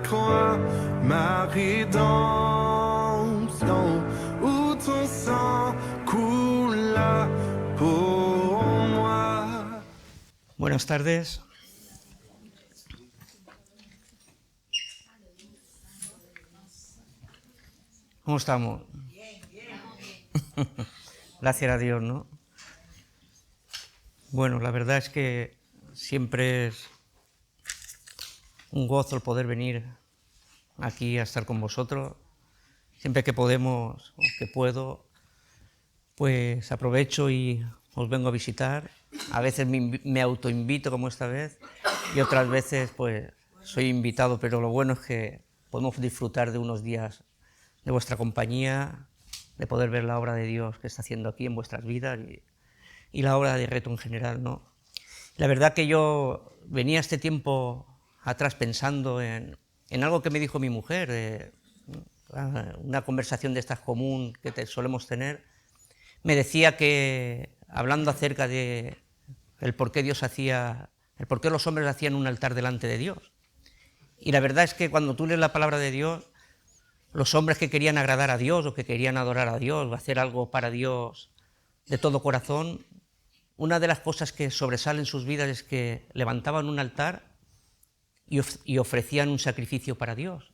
croix, ma rédemption, où ton sang coula pour moi. Buenas tardes. ¿Cómo estamos? Bien. Gracias a Dios, ¿no? Bueno, la verdad es que siempre es un gozo el poder venir aquí a estar con vosotros. Siempre que podemos o que puedo, pues aprovecho y os vengo a visitar. A veces me autoinvito como esta vez y otras veces pues soy invitado, pero lo bueno es que podemos disfrutar de unos días de vuestra compañía, de poder ver la obra de Dios que está haciendo aquí en vuestras vidas y la obra de Reto en general, ¿no? La verdad que yo venía este tiempo atrás pensando en algo que me dijo mi mujer, una conversación de estas común que solemos tener. Me decía que, hablando acerca de el por qué los hombres hacían un altar delante de Dios. Y la verdad es que cuando tú lees la palabra de Dios, los hombres que querían agradar a Dios o que querían adorar a Dios o hacer algo para Dios de todo corazón, una de las cosas que sobresalen en sus vidas es que levantaban un altar y ofrecían un sacrificio para Dios,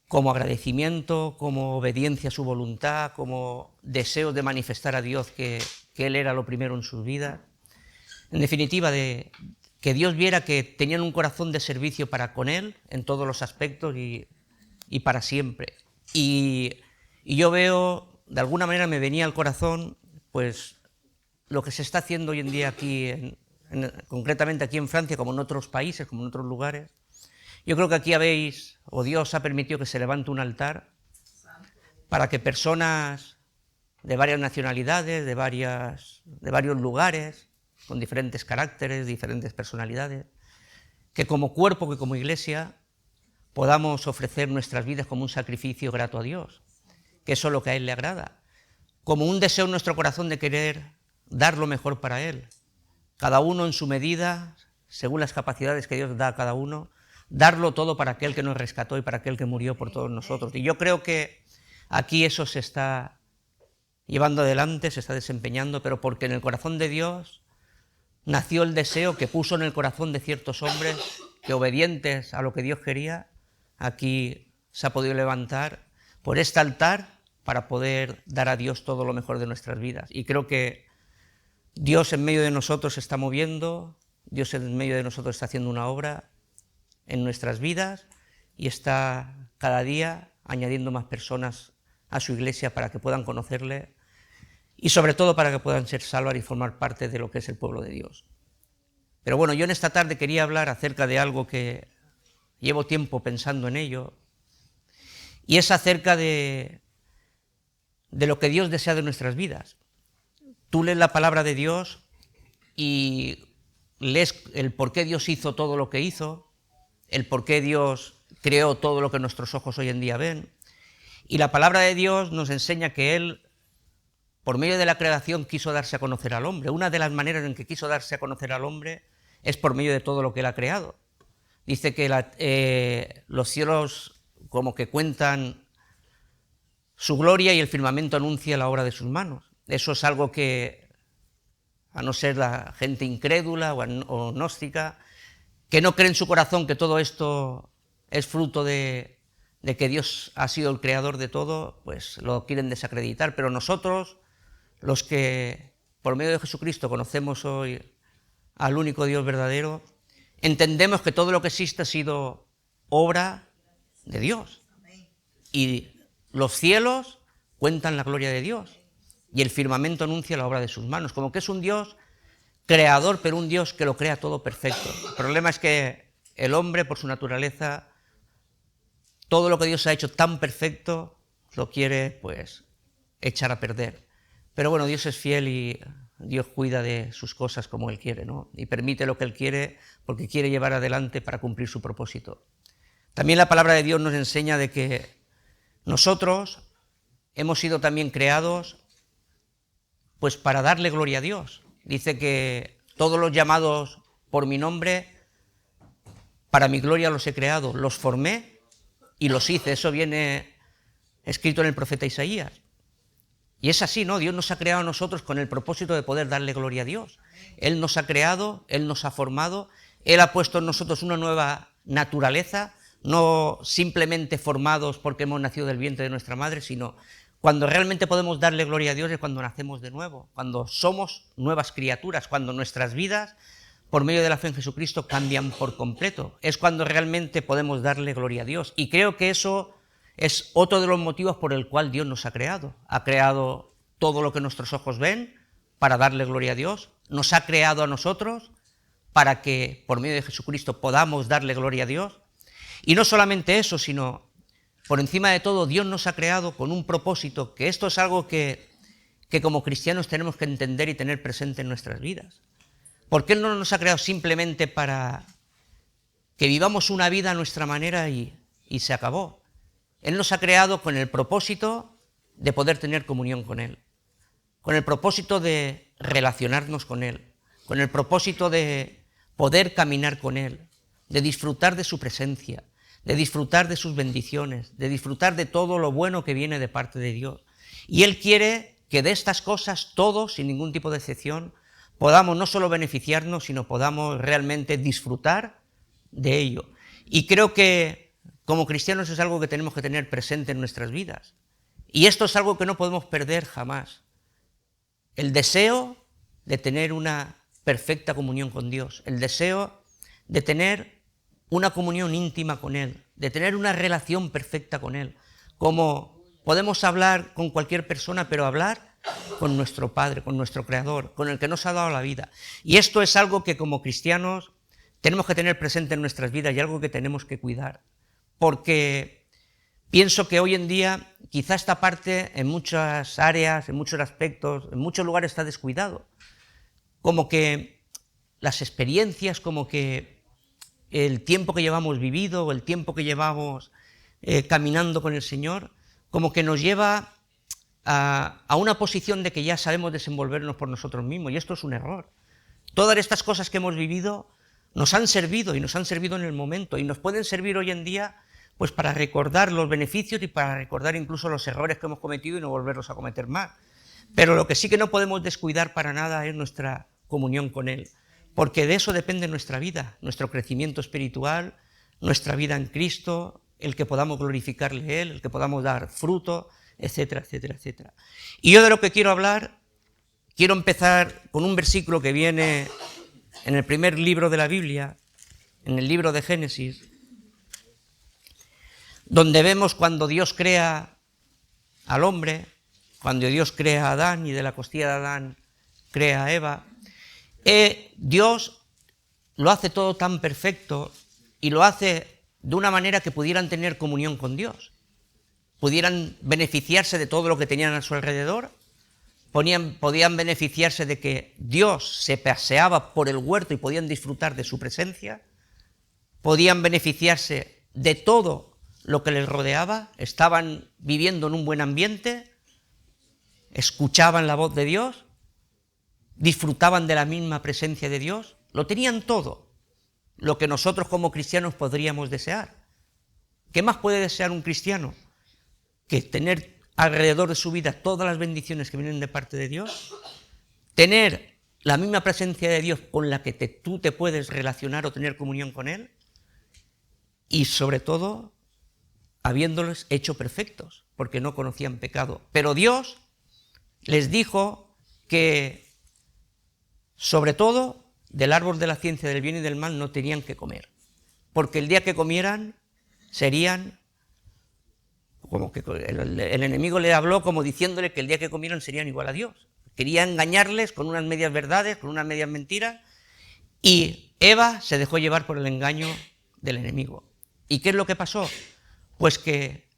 como agradecimiento, como obediencia a su voluntad, como deseo de manifestar a Dios que Él era lo primero en sus vidas. En definitiva, de que Dios viera que tenían un corazón de servicio para con Él en todos los aspectos y para siempre. Y yo veo, de alguna manera me venía al corazón, pues lo que se está haciendo hoy en día aquí, concretamente aquí en Francia, como en otros países, como en otros lugares. Yo creo que aquí Dios ha permitido que se levante un altar para que personas de varias nacionalidades, de varios lugares, con diferentes caracteres, diferentes personalidades, que como cuerpo, que como iglesia, podamos ofrecer nuestras vidas como un sacrificio grato a Dios, que eso es lo que a Él le agrada, como un deseo en nuestro corazón de querer dar lo mejor para Él, cada uno en su medida, según las capacidades que Dios da a cada uno, darlo todo para aquel que nos rescató y para aquel que murió por todos nosotros. Y yo creo que aquí eso se está llevando adelante, se está desempeñando, pero porque en el corazón de Dios nació el deseo que puso en el corazón de ciertos hombres que, obedientes a lo que Dios quería, aquí se ha podido levantar por este altar para poder dar a Dios todo lo mejor de nuestras vidas. Y creo que Dios en medio de nosotros se está moviendo, Dios en medio de nosotros está haciendo una obra en nuestras vidas y está cada día añadiendo más personas a su iglesia para que puedan conocerle y sobre todo para que puedan ser salvas y formar parte de lo que es el pueblo de Dios. Pero bueno, yo en esta tarde quería hablar acerca de algo que llevo tiempo pensando en ello, y es acerca de lo que Dios desea de nuestras vidas. Tú lees la palabra de Dios y lees el por qué Dios hizo todo lo que hizo, el por qué Dios creó todo lo que nuestros ojos hoy en día ven, y la palabra de Dios nos enseña que Él, por medio de la creación, quiso darse a conocer al hombre. Una de las maneras en que quiso darse a conocer al hombre es por medio de todo lo que Él ha creado. Dice que los cielos como que cuentan su gloria y el firmamento anuncia la obra de sus manos. Eso es algo que, a no ser la gente incrédula o gnóstica, que no cree en su corazón que todo esto es fruto de que Dios ha sido el creador de todo, pues lo quieren desacreditar. Pero nosotros, los que por medio de Jesucristo conocemos hoy al único Dios verdadero, entendemos que todo lo que existe ha sido obra de Dios. Y los cielos cuentan la gloria de Dios y el firmamento anuncia la obra de sus manos, como que es un Dios creador, pero un Dios que lo crea todo perfecto. El problema es que el hombre, por su naturaleza, todo lo que Dios ha hecho tan perfecto, lo quiere pues echar a perder. Pero bueno, Dios es fiel y Dios cuida de sus cosas como Él quiere, ¿no? Y permite lo que Él quiere porque quiere llevar adelante para cumplir su propósito. También la palabra de Dios nos enseña de que nosotros hemos sido también creados pues para darle gloria a Dios. Dice que todos los llamados por mi nombre para mi gloria los he creado, los formé y los hice. Eso viene escrito en el profeta Isaías. Y es así, ¿no? Dios nos ha creado a nosotros con el propósito de poder darle gloria a Dios. Él nos ha creado, Él nos ha formado, Él ha puesto en nosotros una nueva naturaleza, no simplemente formados porque hemos nacido del vientre de nuestra madre, sino cuando realmente podemos darle gloria a Dios es cuando nacemos de nuevo, cuando somos nuevas criaturas, cuando nuestras vidas, por medio de la fe en Jesucristo, cambian por completo. Es cuando realmente podemos darle gloria a Dios. Y creo que eso es otro de los motivos por el cual Dios nos ha creado. Ha creado todo lo que nuestros ojos ven para darle gloria a Dios. Nos ha creado a nosotros para que, por medio de Jesucristo, podamos darle gloria a Dios. Y no solamente eso, sino, por encima de todo, Dios nos ha creado con un propósito, que esto es algo que como cristianos tenemos que entender y tener presente en nuestras vidas. Porque Él no nos ha creado simplemente para que vivamos una vida a nuestra manera y se acabó. Él nos ha creado con el propósito de poder tener comunión con Él, con el propósito de relacionarnos con Él, con el propósito de poder caminar con Él, de disfrutar de su presencia, de disfrutar de sus bendiciones, de disfrutar de todo lo bueno que viene de parte de Dios. Y Él quiere que de estas cosas todos, sin ningún tipo de excepción, podamos no solo beneficiarnos, sino podamos realmente disfrutar de ello. Y creo que como cristianos es algo que tenemos que tener presente en nuestras vidas. Y esto es algo que no podemos perder jamás. El deseo de tener una perfecta comunión con Dios, el deseo de tener una comunión íntima con Él, de tener una relación perfecta con Él. Como podemos hablar con cualquier persona, pero hablar con nuestro Padre, con nuestro Creador, con el que nos ha dado la vida. Y esto es algo que como cristianos tenemos que tener presente en nuestras vidas y algo que tenemos que cuidar. Porque pienso que hoy en día quizá esta parte en muchas áreas, en muchos aspectos, en muchos lugares está descuidado. Como que las experiencias, como que el tiempo que llevamos vivido o el tiempo que llevamos caminando con el Señor, como que nos lleva a una posición de que ya sabemos desenvolvernos por nosotros mismos, y esto es un error. Todas estas cosas que hemos vivido nos han servido y nos han servido en el momento y nos pueden servir hoy en día pues para recordar los beneficios y para recordar incluso los errores que hemos cometido y no volverlos a cometer más. Pero lo que sí que no podemos descuidar para nada es nuestra comunión con Él, porque de eso depende nuestra vida, nuestro crecimiento espiritual, nuestra vida en Cristo, el que podamos glorificarle a Él, el que podamos dar fruto, etcétera, etcétera, etcétera. Y yo de lo que quiero hablar, quiero empezar con un versículo que viene en el primer libro de la Biblia, en el libro de Génesis, donde vemos cuando Dios crea al hombre, cuando Dios crea a Adán y de la costilla de Adán crea a Eva. Dios lo hace todo tan perfecto y lo hace de una manera que pudieran tener comunión con Dios, pudieran beneficiarse de todo lo que tenían a su alrededor, podían beneficiarse de que Dios se paseaba por el huerto y podían disfrutar de su presencia, podían beneficiarse de todo lo que les rodeaba, estaban viviendo en un buen ambiente, escuchaban la voz de Dios, disfrutaban de la misma presencia de Dios, lo tenían todo, lo que nosotros como cristianos podríamos desear. ¿Qué más puede desear un cristiano que tener alrededor de su vida todas las bendiciones que vienen de parte de Dios, tener la misma presencia de Dios con la que tú te puedes relacionar o tener comunión con Él, y sobre todo habiéndolos hecho perfectos, porque no conocían pecado? Pero Dios les dijo que, sobre todo, del árbol de la ciencia del bien y del mal no tenían que comer, porque el día que comieran serían, como que el enemigo le habló como diciéndole que el día que comieran serían igual a Dios. Quería engañarles con unas medias verdades, con unas medias mentiras, y Eva se dejó llevar por el engaño del enemigo. ¿Y qué es lo que pasó? Pues que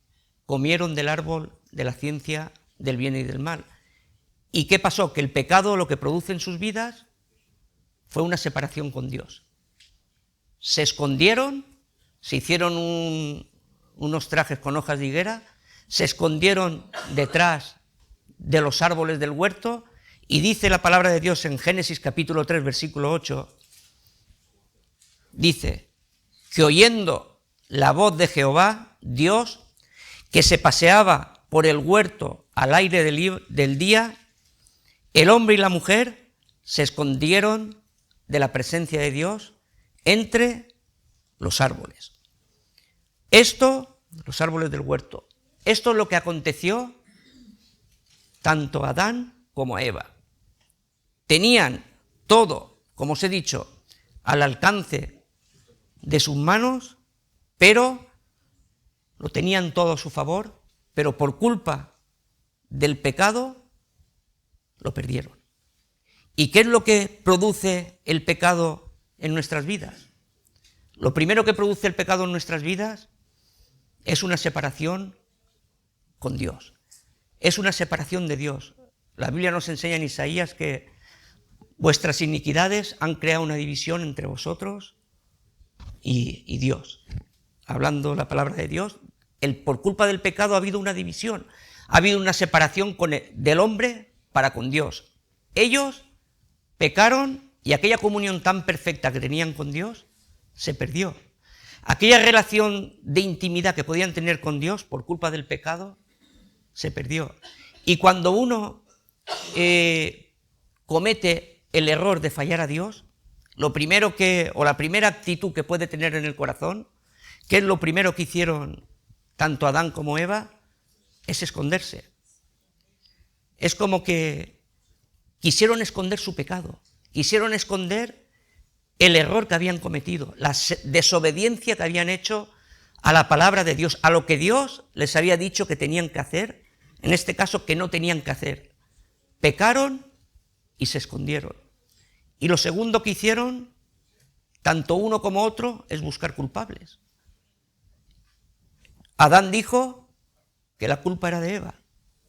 comieron del árbol de la ciencia del bien y del mal. ¿Y qué pasó? Que el pecado lo que produce en sus vidas fue una separación con Dios. Se escondieron, se hicieron unos trajes con hojas de higuera, se escondieron detrás de los árboles del huerto, y dice la palabra de Dios en Génesis capítulo 3, versículo 8, dice: que oyendo la voz de Jehová, Dios, que se paseaba por el huerto al aire del día, el hombre y la mujer se escondieron de la presencia de Dios entre los árboles. Esto, los árboles del huerto, esto es lo que aconteció tanto a Adán como a Eva. Tenían todo, como os he dicho, al alcance de sus manos, pero lo tenían todo a su favor, pero por culpa del pecado lo perdieron. ¿Y qué es lo que produce el pecado en nuestras vidas? Lo primero que produce el pecado en nuestras vidas es una separación con Dios. Es una separación de Dios. La Biblia nos enseña en Isaías que vuestras iniquidades han creado una división entre vosotros y Dios. Hablando la palabra de Dios, por culpa del pecado ha habido una división, ha habido una separación del hombre para con Dios. Ellos pecaron y aquella comunión tan perfecta que tenían con Dios se perdió. Aquella relación de intimidad que podían tener con Dios por culpa del pecado se perdió. Y cuando uno comete el error de fallar a Dios, la primera actitud que puede tener en el corazón, que es lo primero que hicieron tanto Adán como Eva, es esconderse. Es como que quisieron esconder su pecado, quisieron esconder el error que habían cometido, la desobediencia que habían hecho a la palabra de Dios, a lo que Dios les había dicho que tenían que hacer, en este caso que no tenían que hacer. Pecaron y se escondieron. Y lo segundo que hicieron, tanto uno como otro, es buscar culpables. Adán dijo que la culpa era de Eva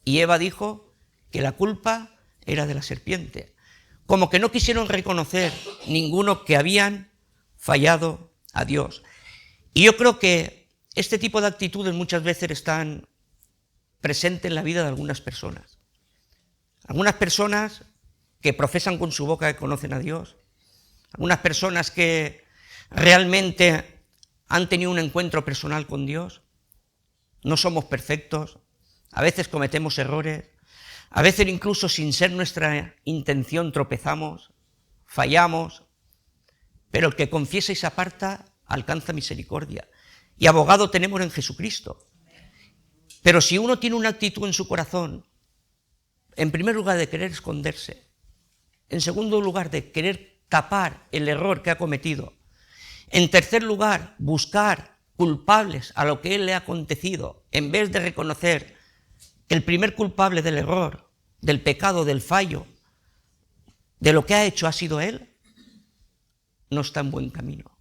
y Eva dijo que la culpa era de la serpiente. Como que no quisieron reconocer ninguno que habían fallado a Dios. Y yo creo que este tipo de actitudes muchas veces están presentes en la vida de algunas personas. Algunas personas que profesan con su boca que conocen a Dios. Algunas personas que realmente han tenido un encuentro personal con Dios. No somos perfectos, a veces cometemos errores, a veces incluso sin ser nuestra intención tropezamos, fallamos, pero el que confiesa y se aparta alcanza misericordia. Y abogado tenemos en Jesucristo. Pero si uno tiene una actitud en su corazón, en primer lugar de querer esconderse, en segundo lugar de querer tapar el error que ha cometido, en tercer lugar buscar culpables a lo que él le ha acontecido, en vez de reconocer que el primer culpable del error, del pecado, del fallo, de lo que ha hecho ha sido él, no está en buen camino.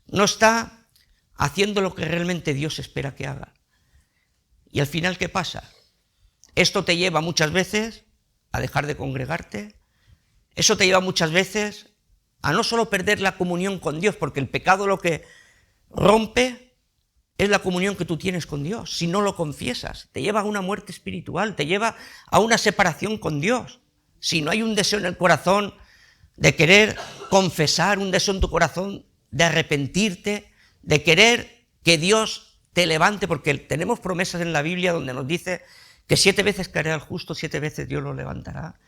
No está haciendo lo que realmente Dios espera que haga. Y al final, ¿qué pasa? Esto te lleva muchas veces a dejar de congregarte, eso te lleva muchas veces a no solo perder la comunión con Dios, porque el pecado lo que rompe es la comunión que tú tienes con Dios. Si no lo confiesas, te lleva a una muerte espiritual, te lleva a una separación con Dios. Si no hay un deseo en el corazón de querer confesar, un deseo en tu corazón de arrepentirte, de querer que Dios te levante, porque tenemos promesas en la Biblia donde nos dice que 7 veces caerá el justo, 7 veces Dios lo levantará.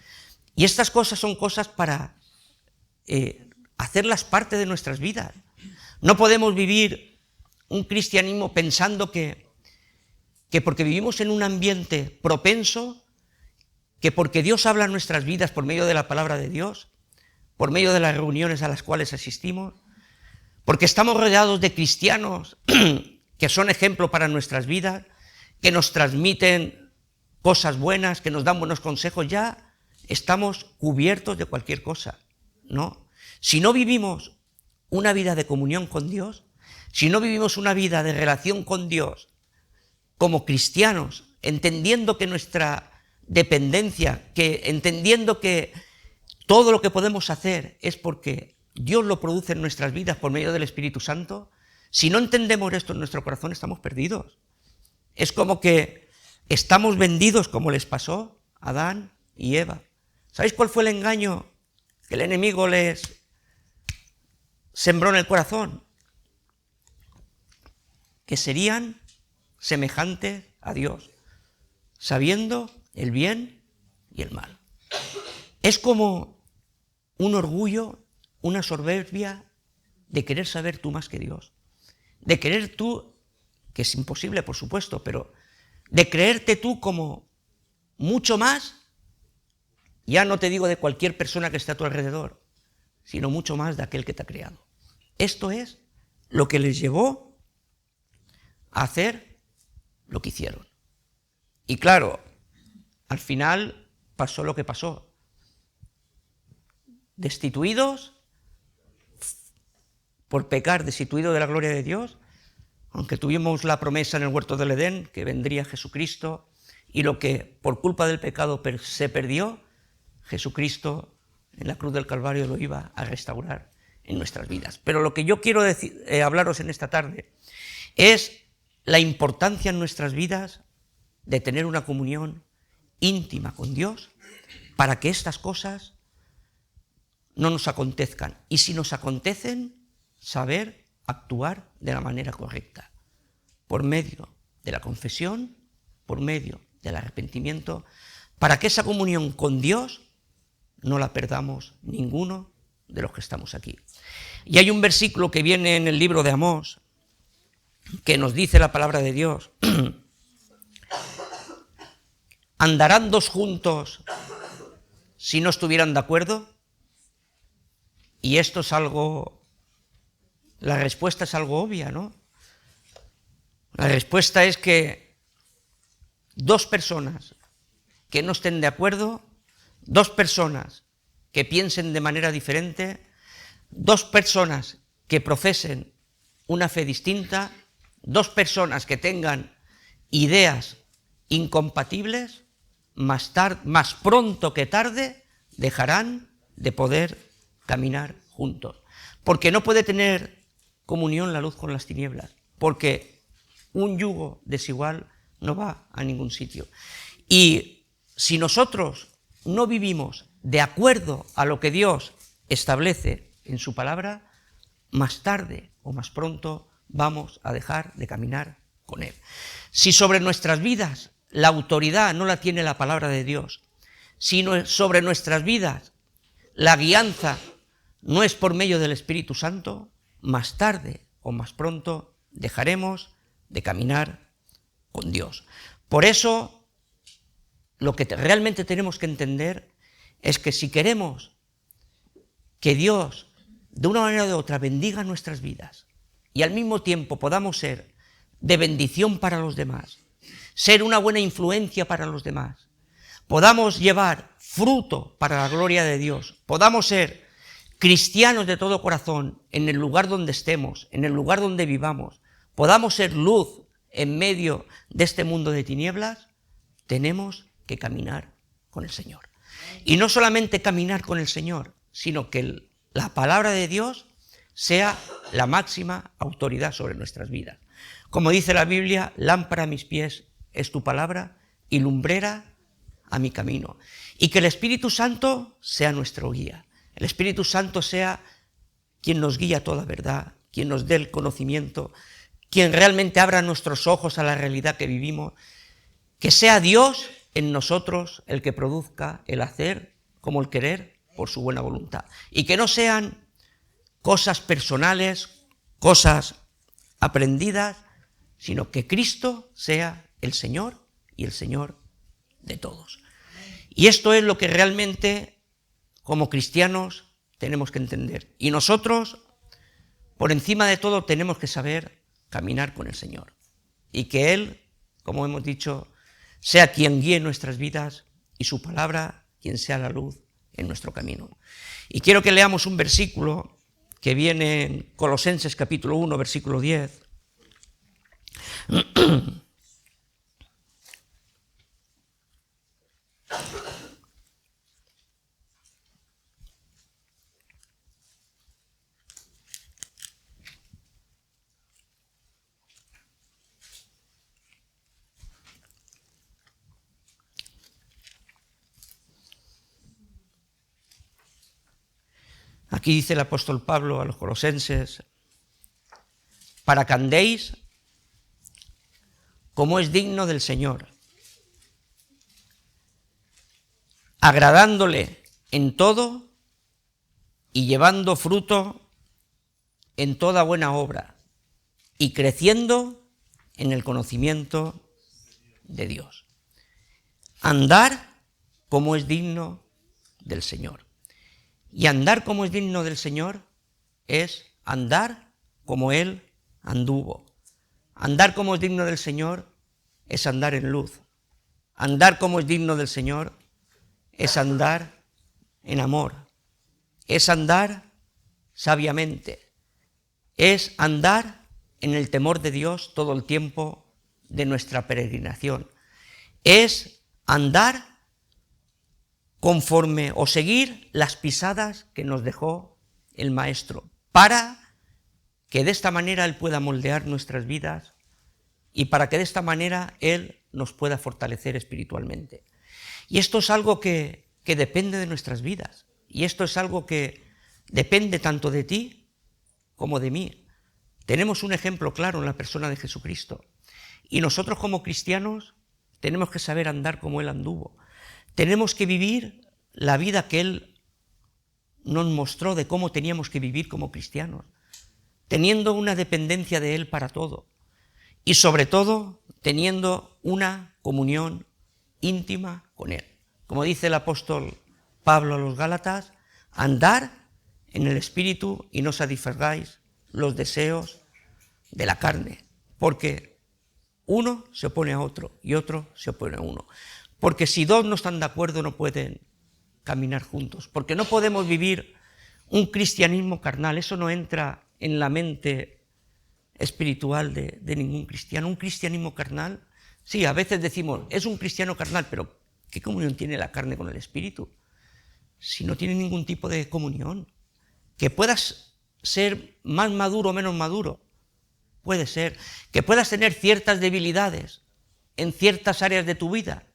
Y estas cosas son cosas para hacerlas parte de nuestras vidas. No podemos vivir un cristianismo pensando que porque vivimos en un ambiente propenso, que porque Dios habla en nuestras vidas por medio de la palabra de Dios, por medio de las reuniones a las cuales asistimos, porque estamos rodeados de cristianos que son ejemplo para nuestras vidas, que nos transmiten cosas buenas, que nos dan buenos consejos, ya estamos cubiertos de cualquier cosa. No. Si no vivimos una vida de comunión con Dios, si no vivimos una vida de relación con Dios como cristianos, entendiendo que nuestra dependencia, entendiendo que todo lo que podemos hacer es porque Dios lo produce en nuestras vidas por medio del Espíritu Santo, si no entendemos esto en nuestro corazón estamos perdidos. Es como que estamos vendidos, como les pasó a Adán y Eva. ¿Sabéis cuál fue el engaño que el enemigo les sembró en el corazón? que serían semejantes a Dios, sabiendo el bien y el mal. Es como un orgullo, una soberbia de querer saber tú más que Dios, de querer tú, que es imposible por supuesto, pero de creerte tú como mucho más, ya no te digo de cualquier persona que esté a tu alrededor, sino mucho más de aquel que te ha creado. Esto es lo que les llevó a hacer lo que hicieron. Y claro, al final pasó lo que pasó. Destituidos por pecar, destituidos de la gloria de Dios, aunque tuvimos la promesa en el huerto del Edén que vendría Jesucristo, y lo que por culpa del pecado se perdió, Jesucristo en la cruz del Calvario lo iba a restaurar en nuestras vidas. Pero lo que yo quiero hablaros en esta tarde es la importancia en nuestras vidas de tener una comunión íntima con Dios para que estas cosas no nos acontezcan. Y si nos acontecen, saber actuar de la manera correcta, por medio de la confesión, por medio del arrepentimiento, para que esa comunión con Dios no la perdamos ninguno de los que estamos aquí. Y hay un versículo que viene en el libro de Amós, que nos dice la palabra de Dios: ¿andarán dos juntos si no estuvieran de acuerdo? Y esto es algo, la respuesta es algo obvia, ¿no? La respuesta es que dos personas que no estén de acuerdo, dos personas que piensen de manera diferente, dos personas que profesen una fe distinta, dos personas que tengan ideas incompatibles, más pronto que tarde dejarán de poder caminar juntos. Porque no puede tener comunión la luz con las tinieblas, porque un yugo desigual no va a ningún sitio. Y si nosotros no vivimos de acuerdo a lo que Dios establece en su palabra, más tarde o más pronto vamos a dejar de caminar con Él. Si sobre nuestras vidas la autoridad no la tiene la palabra de Dios, si sobre nuestras vidas la guianza no es por medio del Espíritu Santo, más tarde o más pronto dejaremos de caminar con Dios. Por eso, lo que realmente tenemos que entender es que si queremos que Dios, de una manera u otra, bendiga nuestras vidas y al mismo tiempo podamos ser de bendición para los demás, ser una buena influencia para los demás, podamos llevar fruto para la gloria de Dios, podamos ser cristianos de todo corazón en el lugar donde estemos, en el lugar donde vivamos, podamos ser luz en medio de este mundo de tinieblas, tenemos que caminar con el Señor. Y no solamente caminar con el Señor, sino que la palabra de Dios sea la máxima autoridad sobre nuestras vidas. Como dice la Biblia, lámpara a mis pies es tu palabra y lumbrera a mi camino. Y que el Espíritu Santo sea nuestro guía. El Espíritu Santo sea quien nos guía a toda verdad, quien nos dé el conocimiento, quien realmente abra nuestros ojos a la realidad que vivimos. Que sea Dios en nosotros el que produzca el hacer como el querer por su buena voluntad. Y que no sean cosas personales, cosas aprendidas, sino que Cristo sea el Señor y el Señor de todos. Y esto es lo que realmente, como cristianos, tenemos que entender. Y nosotros, por encima de todo, tenemos que saber caminar con el Señor. Y que Él, como hemos dicho, sea quien guíe nuestras vidas y su palabra quien sea la luz en nuestro camino. Y quiero que leamos un versículo que viene en Colosenses capítulo 1, versículo 10. Aquí dice el apóstol Pablo a los colosenses: para que andéis como es digno del Señor, agradándole en todo y llevando fruto en toda buena obra y creciendo en el conocimiento de Dios. Andar como es digno del Señor. Y andar como es digno del Señor es andar como Él anduvo. Andar como es digno del Señor es andar en luz. Andar como es digno del Señor es andar en amor. Es andar sabiamente. Es andar en el temor de Dios todo el tiempo de nuestra peregrinación. Es andar conforme o seguir las pisadas que nos dejó el Maestro, para que de esta manera Él pueda moldear nuestras vidas y para que de esta manera Él nos pueda fortalecer espiritualmente. Y esto es algo que depende de nuestras vidas, y esto es algo que depende tanto de ti como de mí. Tenemos un ejemplo claro en la persona de Jesucristo, y nosotros como cristianos tenemos que saber andar como Él anduvo. Tenemos que vivir la vida que Él nos mostró de cómo teníamos que vivir como cristianos, teniendo una dependencia de Él para todo y sobre todo teniendo una comunión íntima con Él. Como dice el apóstol Pablo a los Gálatas, andar en el Espíritu y no satisfagáis los deseos de la carne, porque uno se opone a otro y otro se opone a uno. Porque si dos no están de acuerdo no pueden caminar juntos, porque no podemos vivir un cristianismo carnal. Eso no entra en la mente espiritual de ningún cristiano. Un cristianismo carnal, sí, a veces decimos, es un cristiano carnal, pero ¿qué comunión tiene la carne con el espíritu? Si no tiene ningún tipo de comunión. Que puedas ser más maduro o menos maduro, puede ser. Que puedas tener ciertas debilidades en ciertas áreas de tu vida,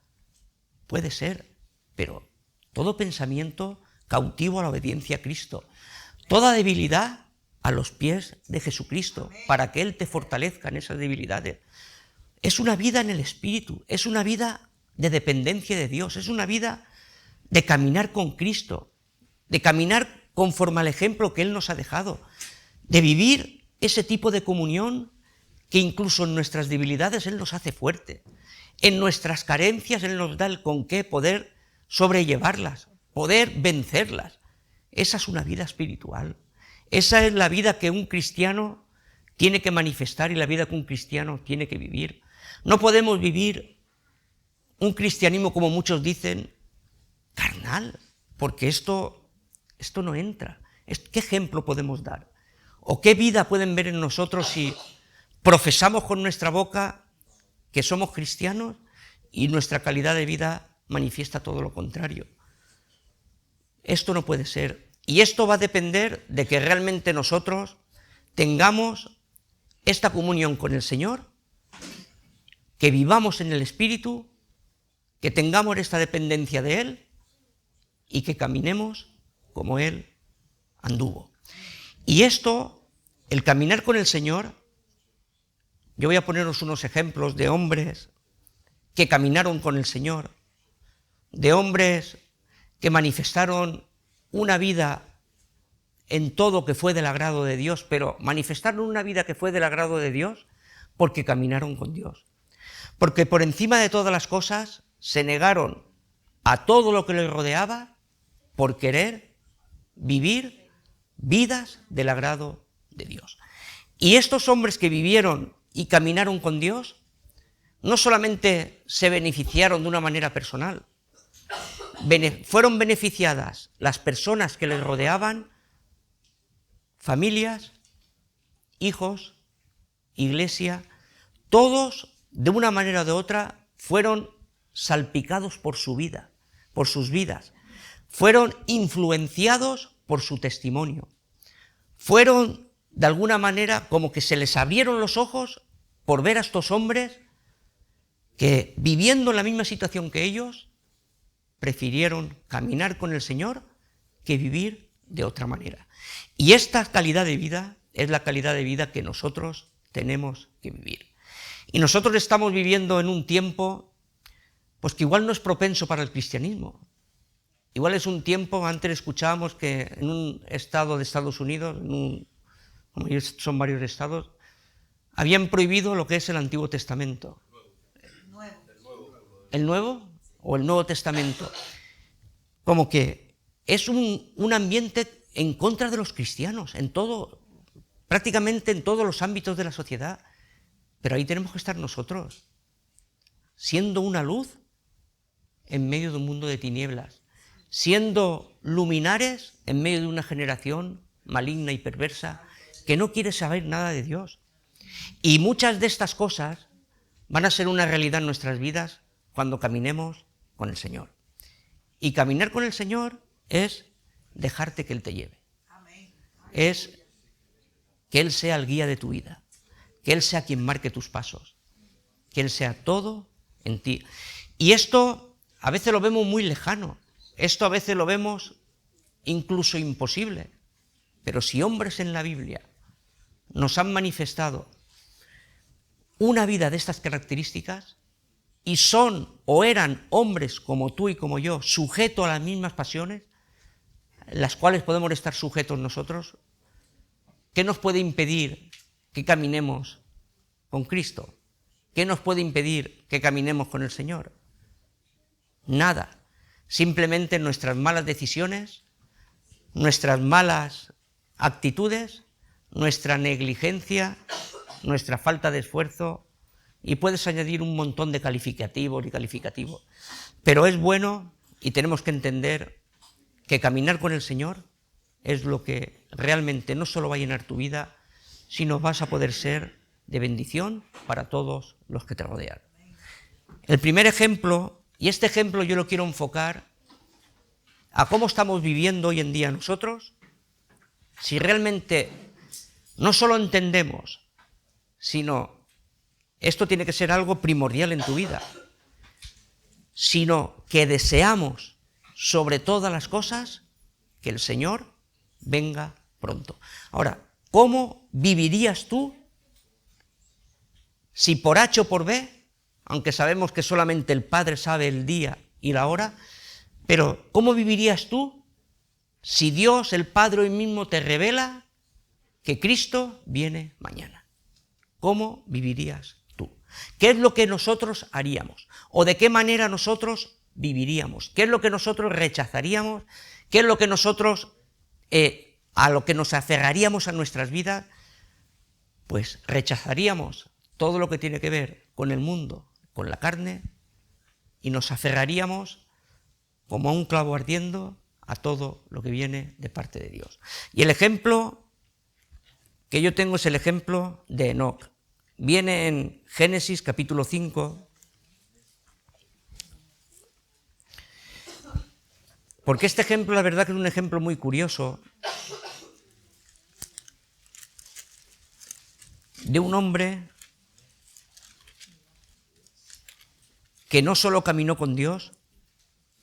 puede ser, pero todo pensamiento cautivo a la obediencia a Cristo, toda debilidad a los pies de Jesucristo, para que Él te fortalezca en esas debilidades. Es una vida en el Espíritu, es una vida de dependencia de Dios, es una vida de caminar con Cristo, de caminar conforme al ejemplo que Él nos ha dejado, de vivir ese tipo de comunión que incluso en nuestras debilidades Él nos hace fuerte. En nuestras carencias Él nos da el con qué poder sobrellevarlas, poder vencerlas. Esa es una vida espiritual. Esa es la vida que un cristiano tiene que manifestar y la vida que un cristiano tiene que vivir. No podemos vivir un cristianismo, como muchos dicen, carnal, porque esto no entra. ¿Qué ejemplo podemos dar? ¿O qué vida pueden ver en nosotros si profesamos con nuestra boca que somos cristianos y nuestra calidad de vida manifiesta todo lo contrario? Esto no puede ser. Y esto va a depender de que realmente nosotros tengamos esta comunión con el Señor, que vivamos en el Espíritu, que tengamos esta dependencia de Él y que caminemos como Él anduvo. Y esto, el caminar con el Señor, yo voy a poneros unos ejemplos de hombres que caminaron con el Señor, de hombres que manifestaron una vida en todo que fue del agrado de Dios, pero manifestaron una vida que fue del agrado de Dios porque caminaron con Dios. Porque por encima de todas las cosas se negaron a todo lo que les rodeaba por querer vivir vidas del agrado de Dios. Y estos hombres que vivieron y caminaron con Dios, no solamente se beneficiaron de una manera personal, fueron beneficiadas las personas que les rodeaban, familias, hijos, iglesia, todos de una manera o de otra fueron salpicados por su vida, por sus vidas, fueron influenciados por su testimonio, fueron de alguna manera como que se les abrieron los ojos por ver a estos hombres que, viviendo en la misma situación que ellos, prefirieron caminar con el Señor que vivir de otra manera. Y esta calidad de vida es la calidad de vida que nosotros tenemos que vivir. Y nosotros estamos viviendo en un tiempo pues que igual no es propenso para el cristianismo. Igual es un tiempo, antes escuchábamos que en un estado de Estados Unidos, como son varios estados, habían prohibido lo que es el Antiguo Testamento. ¿El Nuevo o el Nuevo Testamento? Como que es un ambiente en contra de los cristianos, prácticamente en todos los ámbitos de la sociedad. Pero ahí tenemos que estar nosotros, siendo una luz en medio de un mundo de tinieblas, siendo luminares en medio de una generación maligna y perversa que no quiere saber nada de Dios. Y muchas de estas cosas van a ser una realidad en nuestras vidas cuando caminemos con el Señor. Y caminar con el Señor es dejarte que Él te lleve. Es que Él sea el guía de tu vida, que Él sea quien marque tus pasos, que Él sea todo en ti. Y esto a veces lo vemos muy lejano, esto a veces lo vemos incluso imposible, pero si hombres en la Biblia nos han manifestado una vida de estas características y son o eran hombres como tú y como yo, sujetos a las mismas pasiones, las cuales podemos estar sujetos nosotros, ¿qué nos puede impedir que caminemos con Cristo? ¿Qué nos puede impedir que caminemos con el Señor? Nada. Simplemente nuestras malas decisiones, nuestras malas actitudes, nuestra negligencia, nuestra falta de esfuerzo, y puedes añadir un montón de calificativos y calificativos. Pero es bueno y tenemos que entender que caminar con el Señor es lo que realmente no solo va a llenar tu vida, sino vas a poder ser de bendición para todos los que te rodean. El primer ejemplo, y este ejemplo yo lo quiero enfocar a cómo estamos viviendo hoy en día nosotros, si realmente no solo entendemos, sino esto tiene que ser algo primordial en tu vida, sino que deseamos sobre todas las cosas que el Señor venga pronto. Ahora, ¿cómo vivirías tú si por H o por B, aunque sabemos que solamente el Padre sabe el día y la hora, pero ¿cómo vivirías tú si Dios, el Padre, hoy mismo te revela que Cristo viene mañana? ¿Cómo vivirías tú? ¿Qué es lo que nosotros haríamos? ¿O de qué manera nosotros viviríamos? ¿Qué es lo que nosotros rechazaríamos? ¿Qué es lo que nosotros, a lo que nos aferraríamos a nuestras vidas? Pues rechazaríamos todo lo que tiene que ver con el mundo, con la carne, y nos aferraríamos como a un clavo ardiendo a todo lo que viene de parte de Dios. Y el ejemplo que yo tengo es el ejemplo de Enoc. Viene en Génesis capítulo 5, porque este ejemplo, la verdad que es un ejemplo muy curioso de un hombre que no solo caminó con Dios,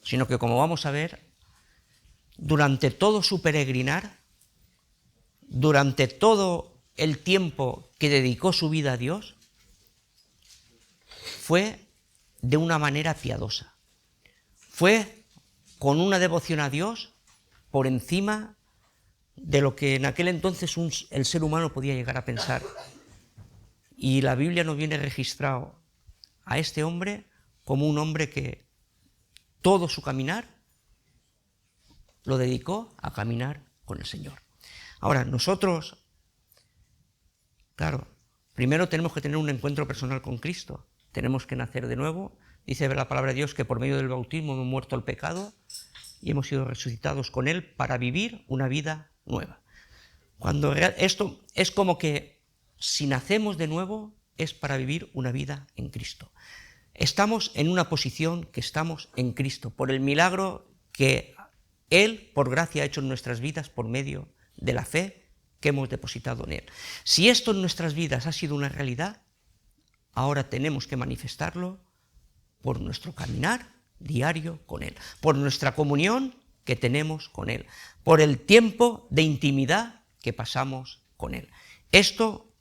sino que, como vamos a ver, durante todo su peregrinar, durante todo el tiempo que dedicó su vida a Dios, fue de una manera piadosa. Fue con una devoción a Dios por encima de lo que en aquel entonces el ser humano podía llegar a pensar. Y la Biblia nos viene registrado a este hombre como un hombre que todo su caminar lo dedicó a caminar con el Señor. Ahora, nosotros, claro, primero tenemos que tener un encuentro personal con Cristo, tenemos que nacer de nuevo. Dice la palabra de Dios que por medio del bautismo hemos muerto al pecado y hemos sido resucitados con Él para vivir una vida nueva. Cuando esto es como que si nacemos de nuevo es para vivir una vida en Cristo. Estamos en una posición que estamos en Cristo, por el milagro que Él, por gracia, ha hecho en nuestras vidas por medio de la fe que hemos depositado en Él. Si esto en nuestras vidas ha sido una realidad, ahora tenemos que manifestarlo por nuestro caminar diario con Él, por nuestra comunión que tenemos con Él, por el tiempo de intimidad que pasamos con Él. Esto,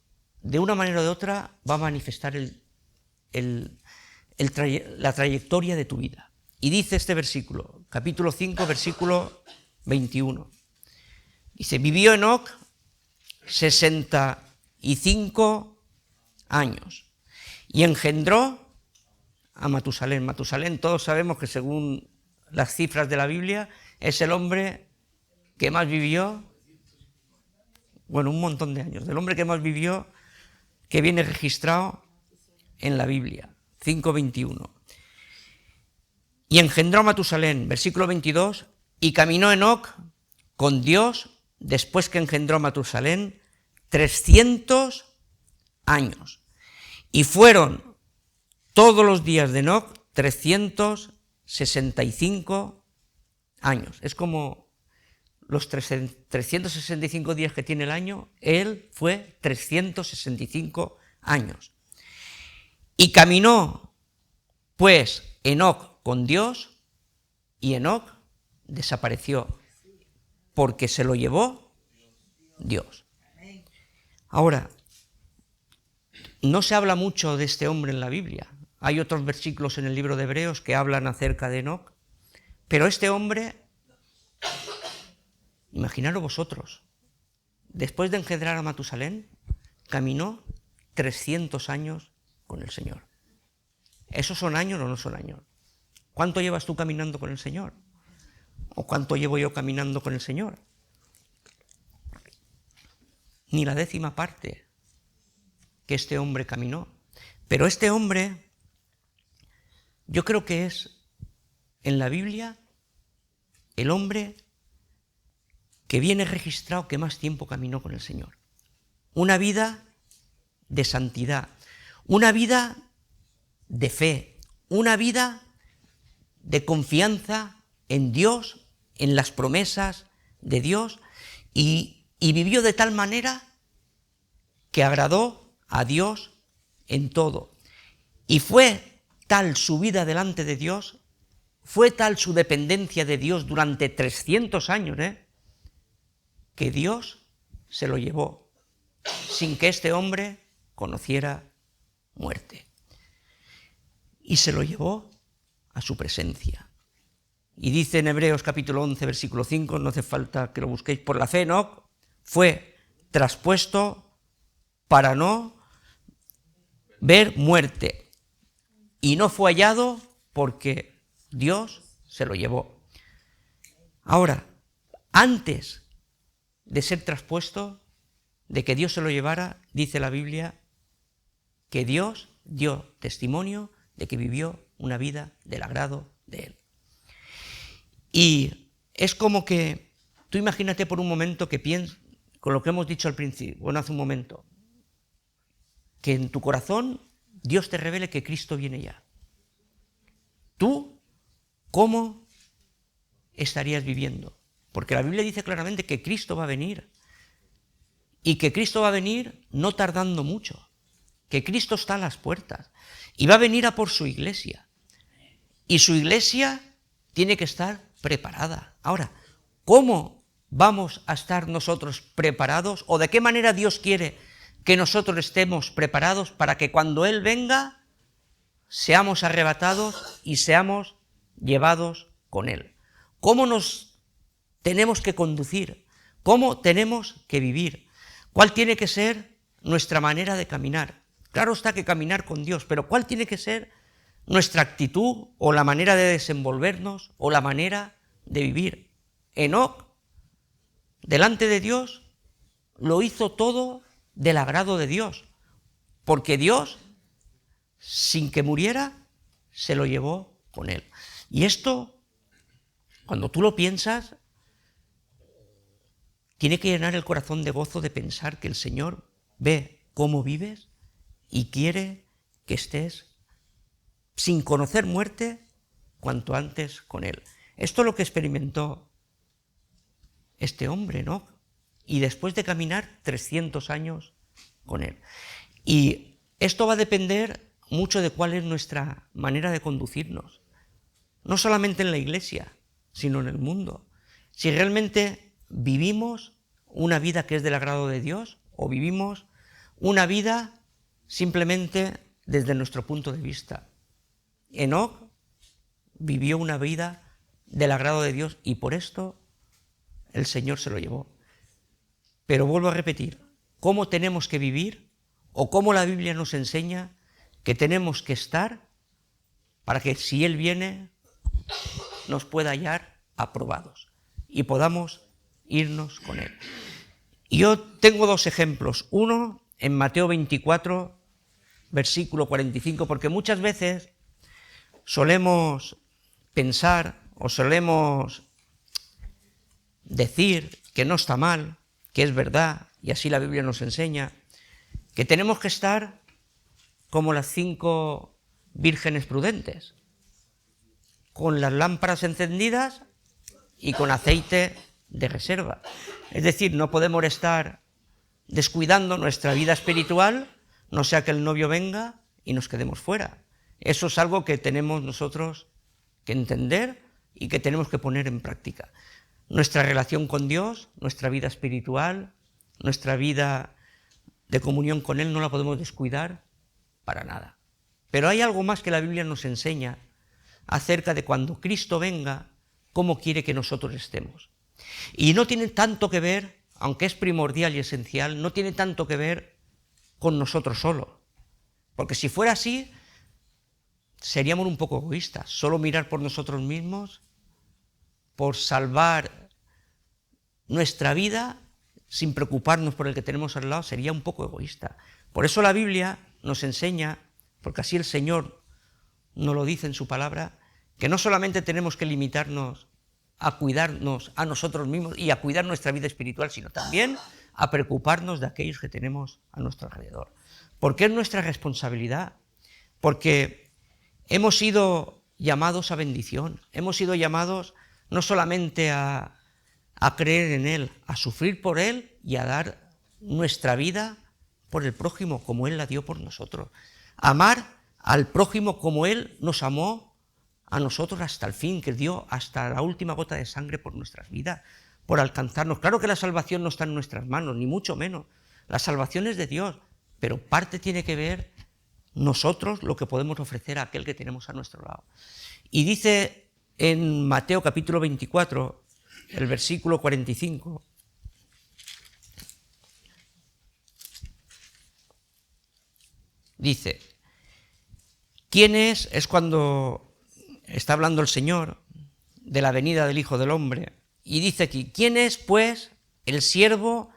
de una manera o de otra, va a manifestar la trayectoria de tu vida. Y dice este versículo, capítulo 5, versículo 21. Dice, vivió Enoc 65 años y engendró a Matusalén. Matusalén, todos sabemos que según las cifras de la Biblia, es el hombre que más vivió, bueno, un montón de años, el hombre que más vivió, que viene registrado en la Biblia, 5:21. Y engendró a Matusalén, versículo 22, y caminó Enoc con Dios, después que engendró a Matusalén, 300 años. Y fueron todos los días de Enoc 365 años. Es como los 365 días que tiene el año, él fue 365 años. Y caminó, pues, Enoc con Dios, y Enoc desapareció, porque se lo llevó Dios. Ahora, no se habla mucho de este hombre en la Biblia. Hay otros versículos en el libro de Hebreos que hablan acerca de Enoc, pero este hombre, imaginaros vosotros, después de engendrar a Matusalén, caminó 300 años con el Señor. ¿Esos son años o no son años? ¿Cuánto llevas tú caminando con el Señor? ¿O cuánto llevo yo caminando con el Señor? Ni la 10ª parte que este hombre caminó. Pero este hombre, yo creo que es en la Biblia el hombre que viene registrado que más tiempo caminó con el Señor. Una vida de santidad, una vida de fe, una vida de confianza en Dios, en las promesas de Dios, y vivió de tal manera que agradó a Dios en todo. Y fue tal su vida delante de Dios, fue tal su dependencia de Dios durante 300 años, que Dios se lo llevó sin que este hombre conociera muerte. Y se lo llevó a su presencia. Y dice en Hebreos capítulo 11, versículo 5, no hace falta que lo busquéis, por la fe Enoc fue traspuesto para no ver muerte, y no fue hallado porque Dios se lo llevó. Ahora, antes de ser traspuesto, de que Dios se lo llevara, dice la Biblia que Dios dio testimonio de que vivió una vida del agrado de Él. Y es como que, tú imagínate por un momento que piensas, con lo que hemos dicho al principio, bueno, hace un momento, que en tu corazón Dios te revele que Cristo viene ya. ¿Tú cómo estarías viviendo? Porque la Biblia dice claramente que Cristo va a venir, y que Cristo va a venir no tardando mucho, que Cristo está a las puertas, y va a venir a por su iglesia, y su iglesia tiene que estar preparada. Ahora, ¿cómo vamos a estar nosotros preparados, o de qué manera Dios quiere que nosotros estemos preparados para que cuando Él venga seamos arrebatados y seamos llevados con Él? ¿Cómo nos tenemos que conducir? ¿Cómo tenemos que vivir? ¿Cuál tiene que ser nuestra manera de caminar? Claro está que caminar con Dios, pero ¿cuál tiene que ser nuestra actitud o la manera de desenvolvernos o la manera de vivir? Enoc, delante de Dios, lo hizo todo del agrado de Dios, porque Dios, sin que muriera, se lo llevó con Él. Y esto, cuando tú lo piensas, tiene que llenar el corazón de gozo de pensar que el Señor ve cómo vives y quiere que estés sin conocer muerte cuanto antes con Él. Esto es lo que experimentó este hombre, ¿no? Y después de caminar 300 años con Él. Y esto va a depender mucho de cuál es nuestra manera de conducirnos. No solamente en la iglesia, sino en el mundo. Si realmente vivimos una vida que es del agrado de Dios, o vivimos una vida simplemente desde nuestro punto de vista. Enoc vivió una vida del agrado de Dios y por esto el Señor se lo llevó. Pero vuelvo a repetir, ¿cómo tenemos que vivir o cómo la Biblia nos enseña que tenemos que estar para que si Él viene nos pueda hallar aprobados y podamos irnos con Él? Y yo tengo dos ejemplos. Uno en Mateo 24, versículo 45, porque muchas veces solemos pensar o solemos decir que no está mal, que es verdad, y así la Biblia nos enseña, que tenemos que estar como las 5 vírgenes prudentes, con las lámparas encendidas y con aceite de reserva. Es decir, no podemos estar descuidando nuestra vida espiritual, no sea que el novio venga y nos quedemos fuera. Eso es algo que tenemos nosotros que entender y que tenemos que poner en práctica. Nuestra relación con Dios, nuestra vida espiritual, nuestra vida de comunión con Él no la podemos descuidar para nada. Pero hay algo más que la Biblia nos enseña acerca de cuando Cristo venga, cómo quiere que nosotros estemos. Y no tiene tanto que ver, aunque es primordial y esencial, no tiene tanto que ver con nosotros solos. Porque si fuera así, seríamos un poco egoístas. Solo mirar por nosotros mismos, por salvar nuestra vida, sin preocuparnos por el que tenemos al lado, sería un poco egoísta. Por eso la Biblia nos enseña, porque así el Señor nos lo dice en su palabra, que no solamente tenemos que limitarnos a cuidarnos a nosotros mismos y a cuidar nuestra vida espiritual, sino también a preocuparnos de aquellos que tenemos a nuestro alrededor. Porque es nuestra responsabilidad, porque hemos sido llamados a bendición, hemos sido llamados no solamente a creer en Él, a sufrir por Él y a dar nuestra vida por el prójimo como Él la dio por nosotros. Amar al prójimo como Él nos amó a nosotros hasta el fin, que dio hasta la última gota de sangre por nuestras vidas, por alcanzarnos. Claro que la salvación no está en nuestras manos, ni mucho menos. La salvación es de Dios, pero parte tiene que ver nosotros lo que podemos ofrecer a aquel que tenemos a nuestro lado. Y dice en Mateo capítulo 24, el versículo 45, dice, ¿quién es? Es cuando está hablando el Señor de la venida del Hijo del Hombre, y dice aquí, ¿quién es, pues, el siervo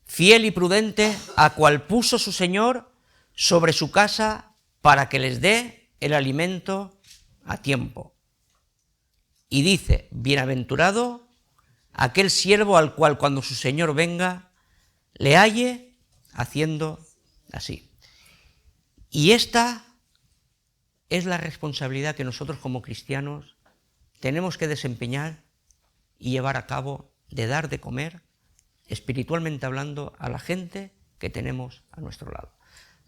fiel y prudente a cual puso su Señor sobre su casa para que les dé el alimento a tiempo? Y dice, bienaventurado aquel siervo al cual cuando su Señor venga le halle haciendo así. Y esta es la responsabilidad que nosotros como cristianos tenemos que desempeñar y llevar a cabo, de dar de comer, espiritualmente hablando, a la gente que tenemos a nuestro lado.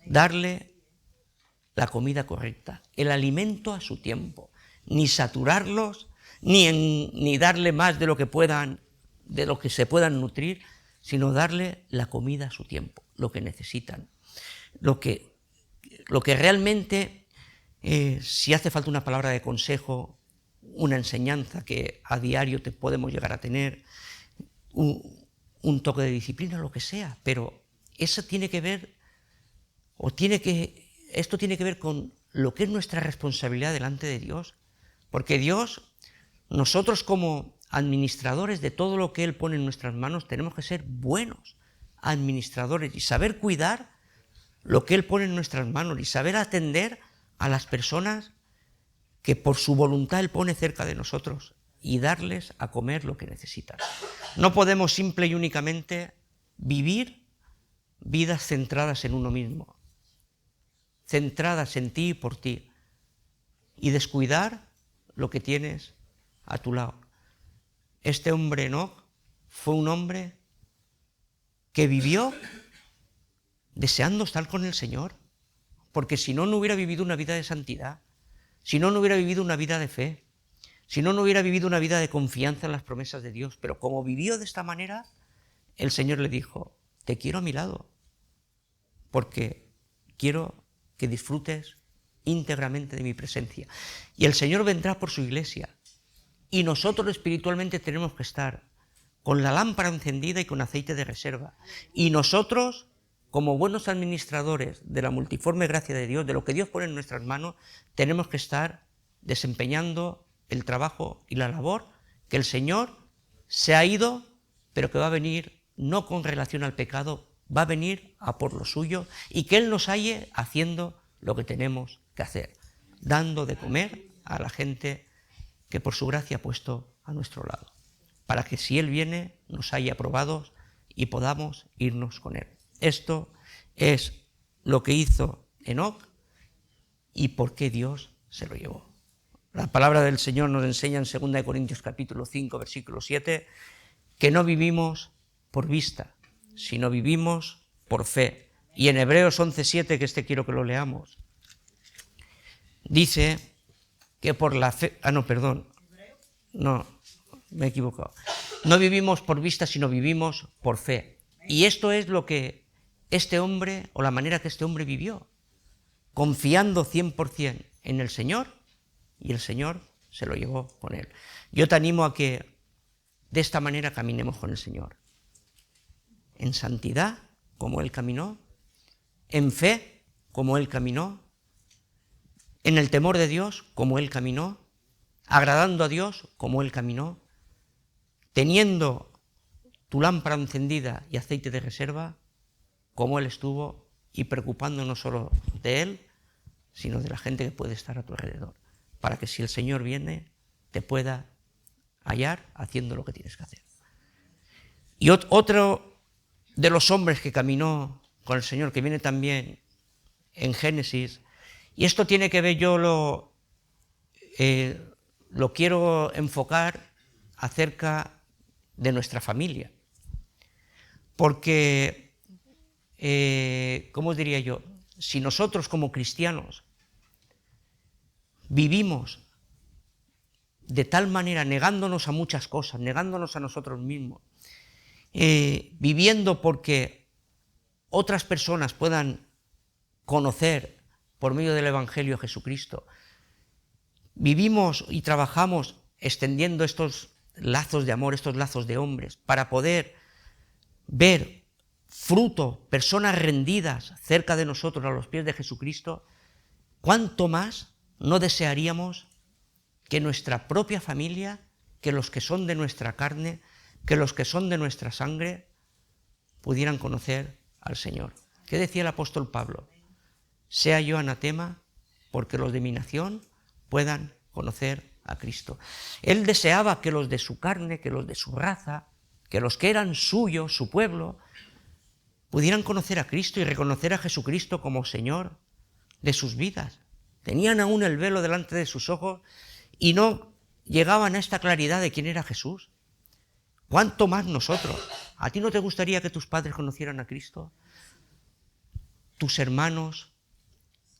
Darle la comida correcta, el alimento a su tiempo, ni saturarlos, ni darle más de lo que puedan, de lo que se puedan nutrir, sino darle la comida a su tiempo, lo que necesitan, lo que realmente, si hace falta una palabra de consejo, una enseñanza que a diario te podemos llegar a tener, un toque de disciplina, lo que sea, pero eso tiene que ver, esto tiene que ver con lo que es nuestra responsabilidad delante de Dios, porque Dios, nosotros como administradores de todo lo que Él pone en nuestras manos, tenemos que ser buenos administradores y saber cuidar lo que Él pone en nuestras manos y saber atender a las personas que por su voluntad Él pone cerca de nosotros y darles a comer lo que necesitan. No podemos simple y únicamente vivir vidas centradas en uno mismo, centradas en ti y por ti, y descuidar lo que tienes a tu lado. Este hombre Enoc fue un hombre que vivió deseando estar con el Señor, porque si no, no hubiera vivido una vida de santidad, si no, no hubiera vivido una vida de fe, si no, no hubiera vivido una vida de confianza en las promesas de Dios. Pero como vivió de esta manera, el Señor le dijo, te quiero a mi lado, porque quiero que disfrutes íntegramente de mi presencia. Y el Señor vendrá por su iglesia. Y nosotros espiritualmente tenemos que estar con la lámpara encendida y con aceite de reserva. Y nosotros, como buenos administradores de la multiforme gracia de Dios, de lo que Dios pone en nuestras manos, tenemos que estar desempeñando el trabajo y la labor que el Señor se ha ido, pero que va a venir no con relación al pecado, va a venir a por lo suyo, y que Él nos halle haciendo lo que tenemos que hacer, dando de comer a la gente que por su gracia ha puesto a nuestro lado, para que si Él viene nos haya aprobados y podamos irnos con Él. Esto es lo que hizo Enoc y por qué Dios se lo llevó. La palabra del Señor nos enseña en 2 Corintios capítulo 5, versículo 7, que no vivimos por vista, sino vivimos por fe. Y en Hebreos 11:7, que quiero que lo leamos, dice que por la fe... No, me he equivocado. No vivimos por vista, sino vivimos por fe. Y esto es lo que este hombre, o la manera que este hombre vivió, confiando 100% en el Señor, y el Señor se lo llevó con él. Yo te animo a que de esta manera caminemos con el Señor. En santidad, como Él caminó, en fe, como Él caminó, en el temor de Dios, como Él caminó, agradando a Dios, como Él caminó, teniendo tu lámpara encendida y aceite de reserva, como Él estuvo, y preocupándonos no solo de Él, sino de la gente que puede estar a tu alrededor, para que si el Señor viene, te pueda hallar haciendo lo que tienes que hacer. Y otro de los hombres que caminó con el Señor, que viene también en Génesis, y esto tiene que ver, yo lo quiero enfocar acerca de nuestra familia, porque, ¿cómo os diría yo? Si nosotros como cristianos vivimos de tal manera, negándonos a muchas cosas, negándonos a nosotros mismos, viviendo porque otras personas puedan conocer por medio del Evangelio a Jesucristo, vivimos y trabajamos extendiendo estos lazos de amor, estos lazos de hombres, para poder ver fruto, personas rendidas cerca de nosotros a los pies de Jesucristo, ¿cuánto más no desearíamos que nuestra propia familia, que los que son de nuestra carne, que los que son de nuestra sangre, pudieran conocer al Señor? ¿Qué decía el apóstol Pablo? Sea yo anatema, porque los de mi nación puedan conocer a Cristo. Él deseaba que los de su carne, que los de su raza, que los que eran suyos, su pueblo, pudieran conocer a Cristo y reconocer a Jesucristo como Señor de sus vidas. Tenían aún el velo delante de sus ojos y no llegaban a esta claridad de quién era Jesús. ¿Cuánto más nosotros? ¿A ti no te gustaría que tus padres conocieran a Cristo? ¿Tus hermanos?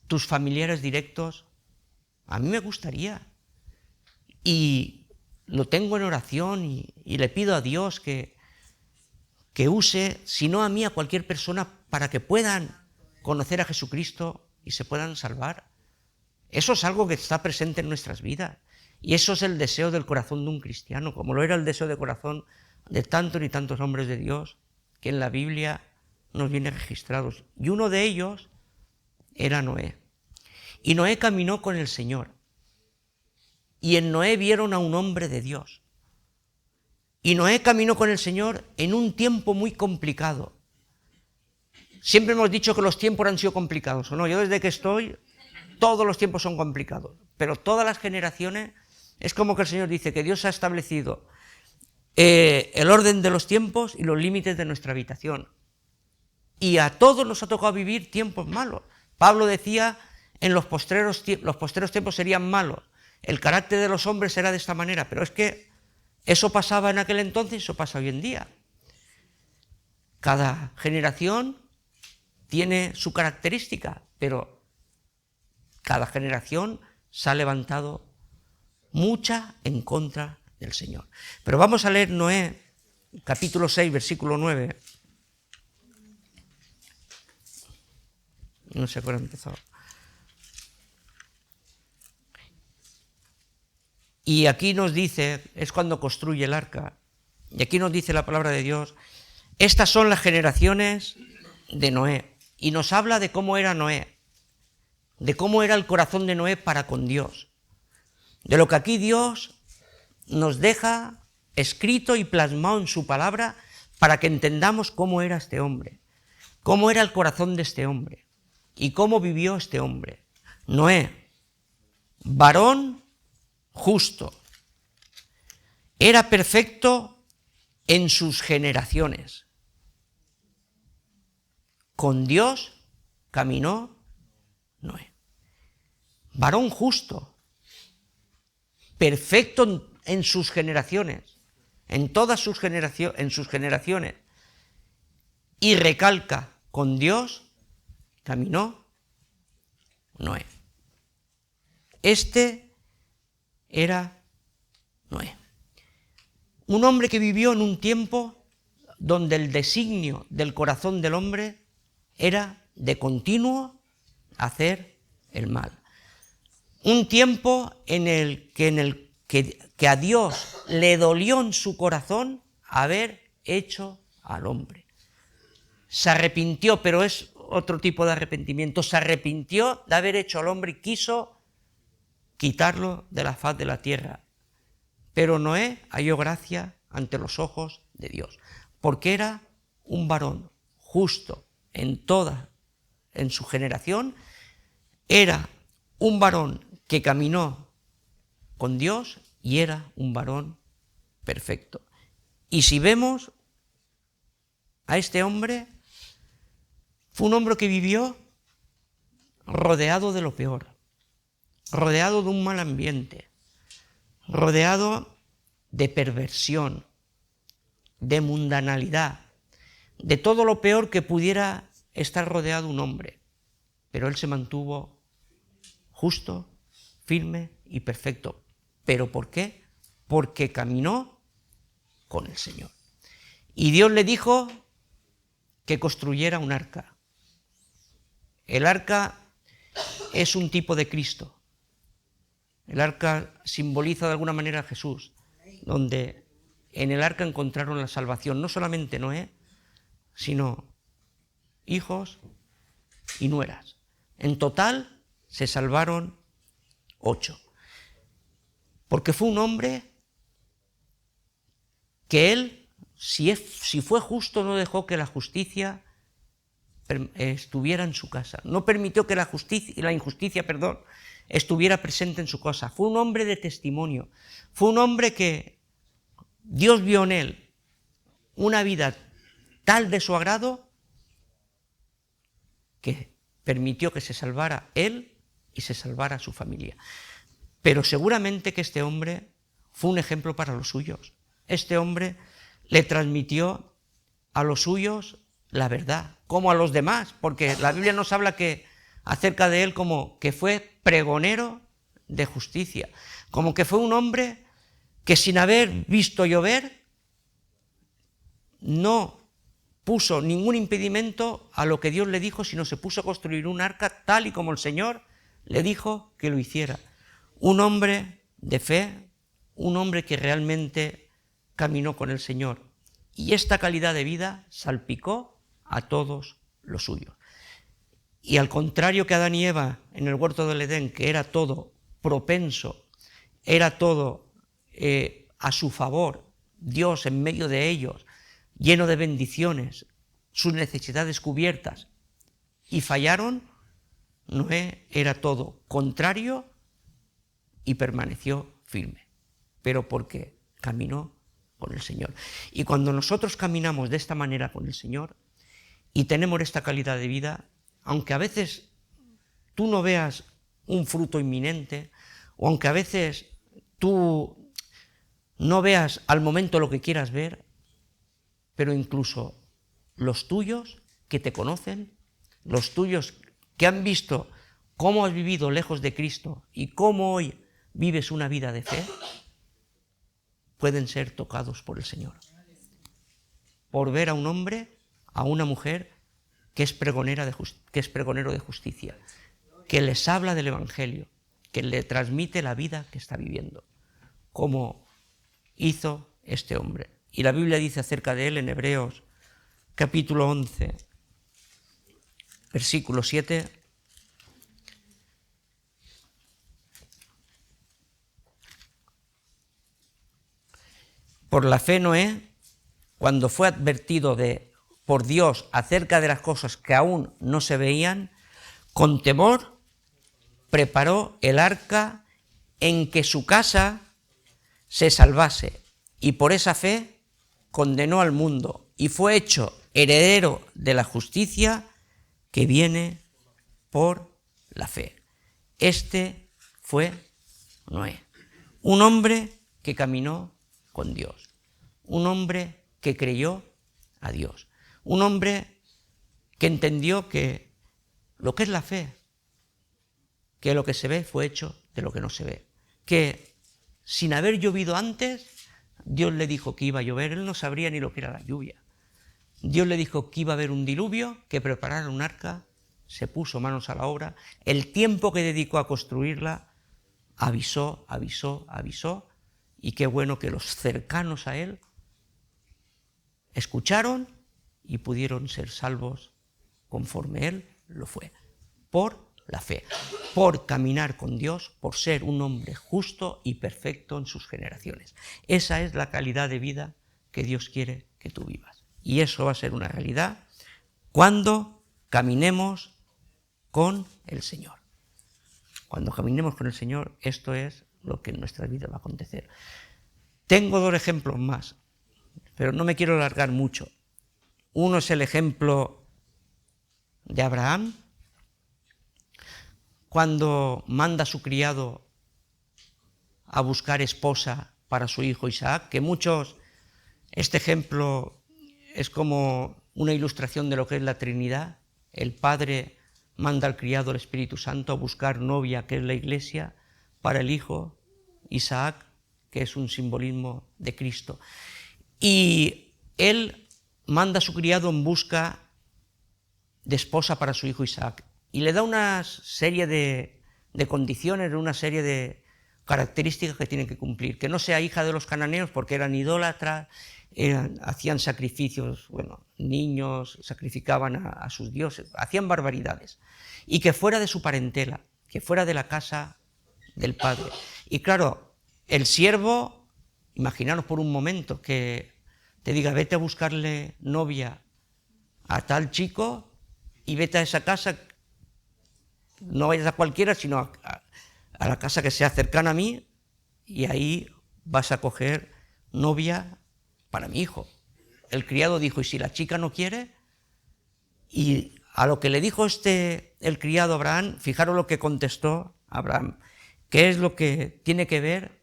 ¿Tus familiares directos? A mí me gustaría. Y lo tengo en oración y le pido a Dios que use, si no a mí, a cualquier persona, para que puedan conocer a Jesucristo y se puedan salvar. Eso es algo que está presente en nuestras vidas. Y eso es el deseo del corazón de un cristiano, como lo era el deseo de corazón de tantos y tantos hombres de Dios que en la Biblia nos vienen registrados. Y uno de ellos era Noé. Y Noé caminó con el Señor. Y en Noé vieron a un hombre de Dios. Y Noé caminó con el Señor en un tiempo muy complicado. Siempre hemos dicho que los tiempos han sido complicados, ¿o no? Yo desde que estoy, todos los tiempos son complicados. Pero todas las generaciones, es como que el Señor dice que Dios ha establecido el orden de los tiempos y los límites de nuestra habitación. Y a todos nos ha tocado vivir tiempos malos. Pablo decía, en los postreros tiempos serían malos. El carácter de los hombres era de esta manera, pero es que eso pasaba en aquel entonces y eso pasa hoy en día. Cada generación tiene su característica, pero cada generación se ha levantado mucha en contra del Señor. Pero vamos a leer Noé, capítulo 6, versículo 9. No sé cuándo empezó. Y aquí nos dice, es cuando construye el arca, y aquí nos dice la palabra de Dios, estas son las generaciones de Noé. Y nos habla de cómo era Noé, de cómo era el corazón de Noé para con Dios. De lo que aquí Dios nos deja escrito y plasmado en su palabra para que entendamos cómo era este hombre, cómo era el corazón de este hombre y cómo vivió este hombre. Noé, varón justo, era perfecto en sus generaciones. Con Dios caminó Noé. Varón justo, perfecto en sus generaciones, en todas sus generaciones. Y recalca, con Dios caminó Noé. Este era Noé. Un hombre que vivió en un tiempo donde el designio del corazón del hombre era de continuo hacer el mal. Un tiempo en el que a Dios le dolió en su corazón haber hecho al hombre. Se arrepintió, pero es otro tipo de arrepentimiento. Se arrepintió de haber hecho al hombre y quiso quitarlo de la faz de la tierra. Pero Noé halló gracia ante los ojos de Dios, porque era un varón justo en su generación, era un varón que caminó con Dios y era un varón perfecto. Y si vemos a este hombre, fue un hombre que vivió rodeado de lo peor, rodeado de un mal ambiente, rodeado de perversión, de mundanalidad, de todo lo peor que pudiera estar rodeado un hombre. Pero él se mantuvo justo, firme y perfecto. ¿Pero por qué? Porque caminó con el Señor. Y Dios le dijo que construyera un arca. El arca es un tipo de Cristo. El arca simboliza de alguna manera a Jesús, donde en el arca encontraron la salvación, no solamente Noé, sino hijos y nueras. En total se salvaron 8. Porque fue un hombre que él, si fue justo, no dejó que la justicia estuviera en su casa. No permitió que la injusticia estuviera presente en su casa. Fue un hombre de testimonio. Fue un hombre que Dios vio en él una vida tal de su agrado que permitió que se salvara él y se salvara su familia. Pero seguramente que este hombre fue un ejemplo para los suyos. Este hombre le transmitió a los suyos la verdad, como a los demás, porque la Biblia nos habla acerca de él como que fue pregonero de justicia, como que fue un hombre que sin haber visto llover no puso ningún impedimento a lo que Dios le dijo, sino se puso a construir un arca tal y como el Señor le dijo que lo hiciera. Un hombre de fe, un hombre que realmente caminó con el Señor. Y esta calidad de vida salpicó a todos los suyos. Y al contrario que Adán y Eva en el huerto del Edén, que era todo propenso, era todo a su favor, Dios en medio de ellos, lleno de bendiciones, sus necesidades cubiertas, y fallaron, Noé era todo contrario y permaneció firme, pero porque caminó con el Señor. Y cuando nosotros caminamos de esta manera con el Señor y tenemos esta calidad de vida, aunque a veces tú no veas un fruto inminente, o aunque a veces tú no veas al momento lo que quieras ver, pero incluso los tuyos que te conocen, los tuyos que han visto cómo has vivido lejos de Cristo y cómo hoy vives una vida de fe, pueden ser tocados por el Señor. Por ver a un hombre, a una mujer que es pregonero de justicia, que les habla del Evangelio, que le transmite la vida que está viviendo. como hizo este hombre. Y la Biblia dice acerca de él en Hebreos capítulo 11, versículo 7, por la fe Noé, cuando fue advertido por Dios acerca de las cosas que aún no se veían, con temor preparó el arca en que su casa se salvase, y por esa fe condenó al mundo y fue hecho heredero de la justicia que viene por la fe. Este fue Noé, un hombre que caminó con Dios, un hombre que creyó a Dios, un hombre que entendió que lo que es la fe, que lo que se ve fue hecho de lo que no se ve, que sin haber llovido antes, Dios le dijo que iba a llover, él no sabría ni lo que era la lluvia. Dios le dijo que iba a haber un diluvio, que preparara un arca, se puso manos a la obra, el tiempo que dedicó a construirla, avisó, y qué bueno que los cercanos a él escucharon y pudieron ser salvos conforme él lo fue, por la fe, por caminar con Dios, por ser un hombre justo y perfecto en sus generaciones. Esa es la calidad de vida que Dios quiere que tú vivas. Y eso va a ser una realidad cuando caminemos con el Señor. Cuando caminemos con el Señor, esto es lo que en nuestra vida va a acontecer. Tengo 2 ejemplos más, pero no me quiero alargar mucho. Uno es el ejemplo de Abraham, cuando manda a su criado a buscar esposa para su hijo Isaac, que muchos, este ejemplo es como una ilustración de lo que es la Trinidad. El Padre manda al criado, el Espíritu Santo, a buscar novia, que es la Iglesia, para el hijo Isaac, que es un simbolismo de Cristo. Y él manda a su criado en busca de esposa para su hijo Isaac, y le da una serie de condiciones, una serie de características que tiene que cumplir, que no sea hija de los cananeos porque eran idólatras, hacían sacrificios, niños sacrificaban a sus dioses, hacían barbaridades, y que fuera de su parentela, que fuera de la casa del padre. Y claro, el siervo, imaginaros por un momento que te diga, vete a buscarle novia a tal chico y vete a esa casa, no vayas a cualquiera, sino a la casa que sea cercana a mí, y ahí vas a coger novia para mi hijo. El criado dijo, ¿y si la chica no quiere? Y a lo que le dijo el criado a Abraham, fijaros lo que contestó Abraham, que es lo que tiene que ver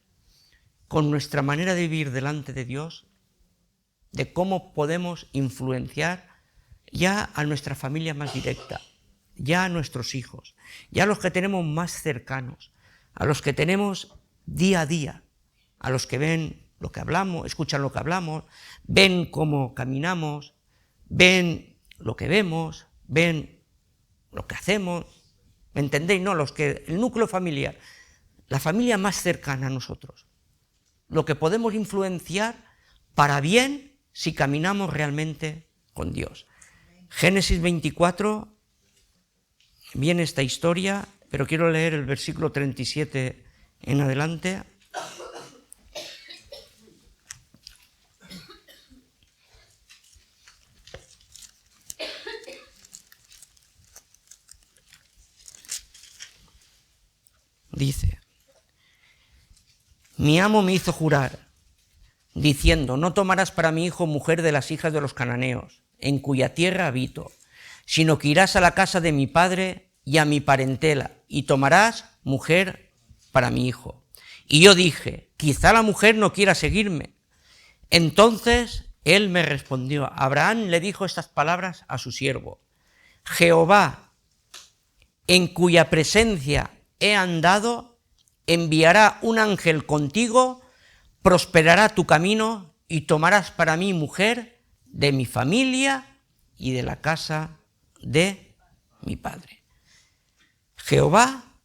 con nuestra manera de vivir delante de Dios, de cómo podemos influenciar ya a nuestra familia más directa, ya a nuestros hijos, ya a los que tenemos más cercanos, a los que tenemos día a día, a los que ven lo que hablamos, escuchan lo que hablamos, ven cómo caminamos, ven lo que vemos, ven lo que hacemos, ¿me entendéis? No, el núcleo familiar, la familia más cercana a nosotros, lo que podemos influenciar para bien si caminamos realmente con Dios. Génesis 24, viene esta historia, pero quiero leer el versículo 37 en adelante. Dice, mi amo me hizo jurar, diciendo, no tomarás para mi hijo mujer de las hijas de los cananeos, en cuya tierra habito, sino que irás a la casa de mi padre y a mi parentela, y tomarás mujer para mi hijo. Y yo dije, quizá la mujer no quiera seguirme. Entonces él me respondió, Abraham le dijo estas palabras a su siervo, Jehová, en cuya presencia he andado, enviará un ángel contigo, prosperará tu camino y tomarás para mí mujer de mi familia y de la casa de mi padre. Jehová,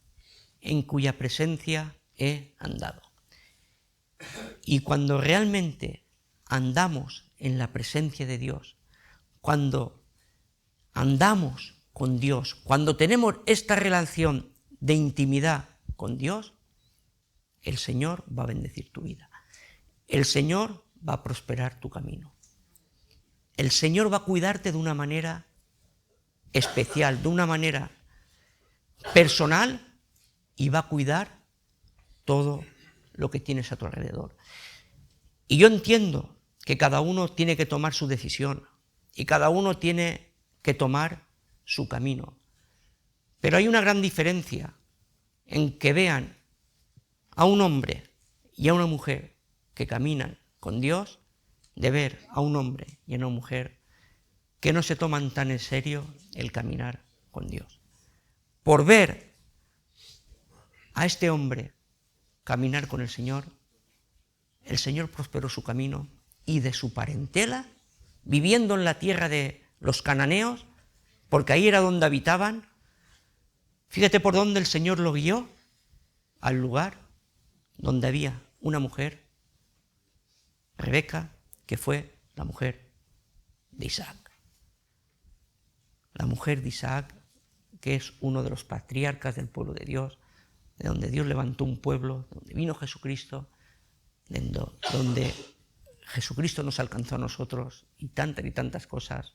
en cuya presencia he andado. Y cuando realmente andamos en la presencia de Dios, cuando andamos con Dios, cuando tenemos esta relación de intimidad con Dios, el Señor va a bendecir tu vida. El Señor va a prosperar tu camino. El Señor va a cuidarte de una manera especial, de una manera personal, y va a cuidar todo lo que tienes a tu alrededor. Y yo entiendo que cada uno tiene que tomar su decisión y cada uno tiene que tomar su camino. Pero hay una gran diferencia en que vean a un hombre y a una mujer que caminan con Dios, de ver a un hombre y a una mujer que no se toman tan en serio el caminar con Dios. Por ver a este hombre caminar con el Señor prosperó su camino, y de su parentela, viviendo en la tierra de los cananeos, porque ahí era donde habitaban, fíjate por dónde el Señor lo guió, al lugar donde había una mujer, Rebeca, que fue la mujer de Isaac. La mujer de Isaac, que es uno de los patriarcas del pueblo de Dios, de donde Dios levantó un pueblo, donde vino Jesucristo, donde Jesucristo nos alcanzó a nosotros, y tantas cosas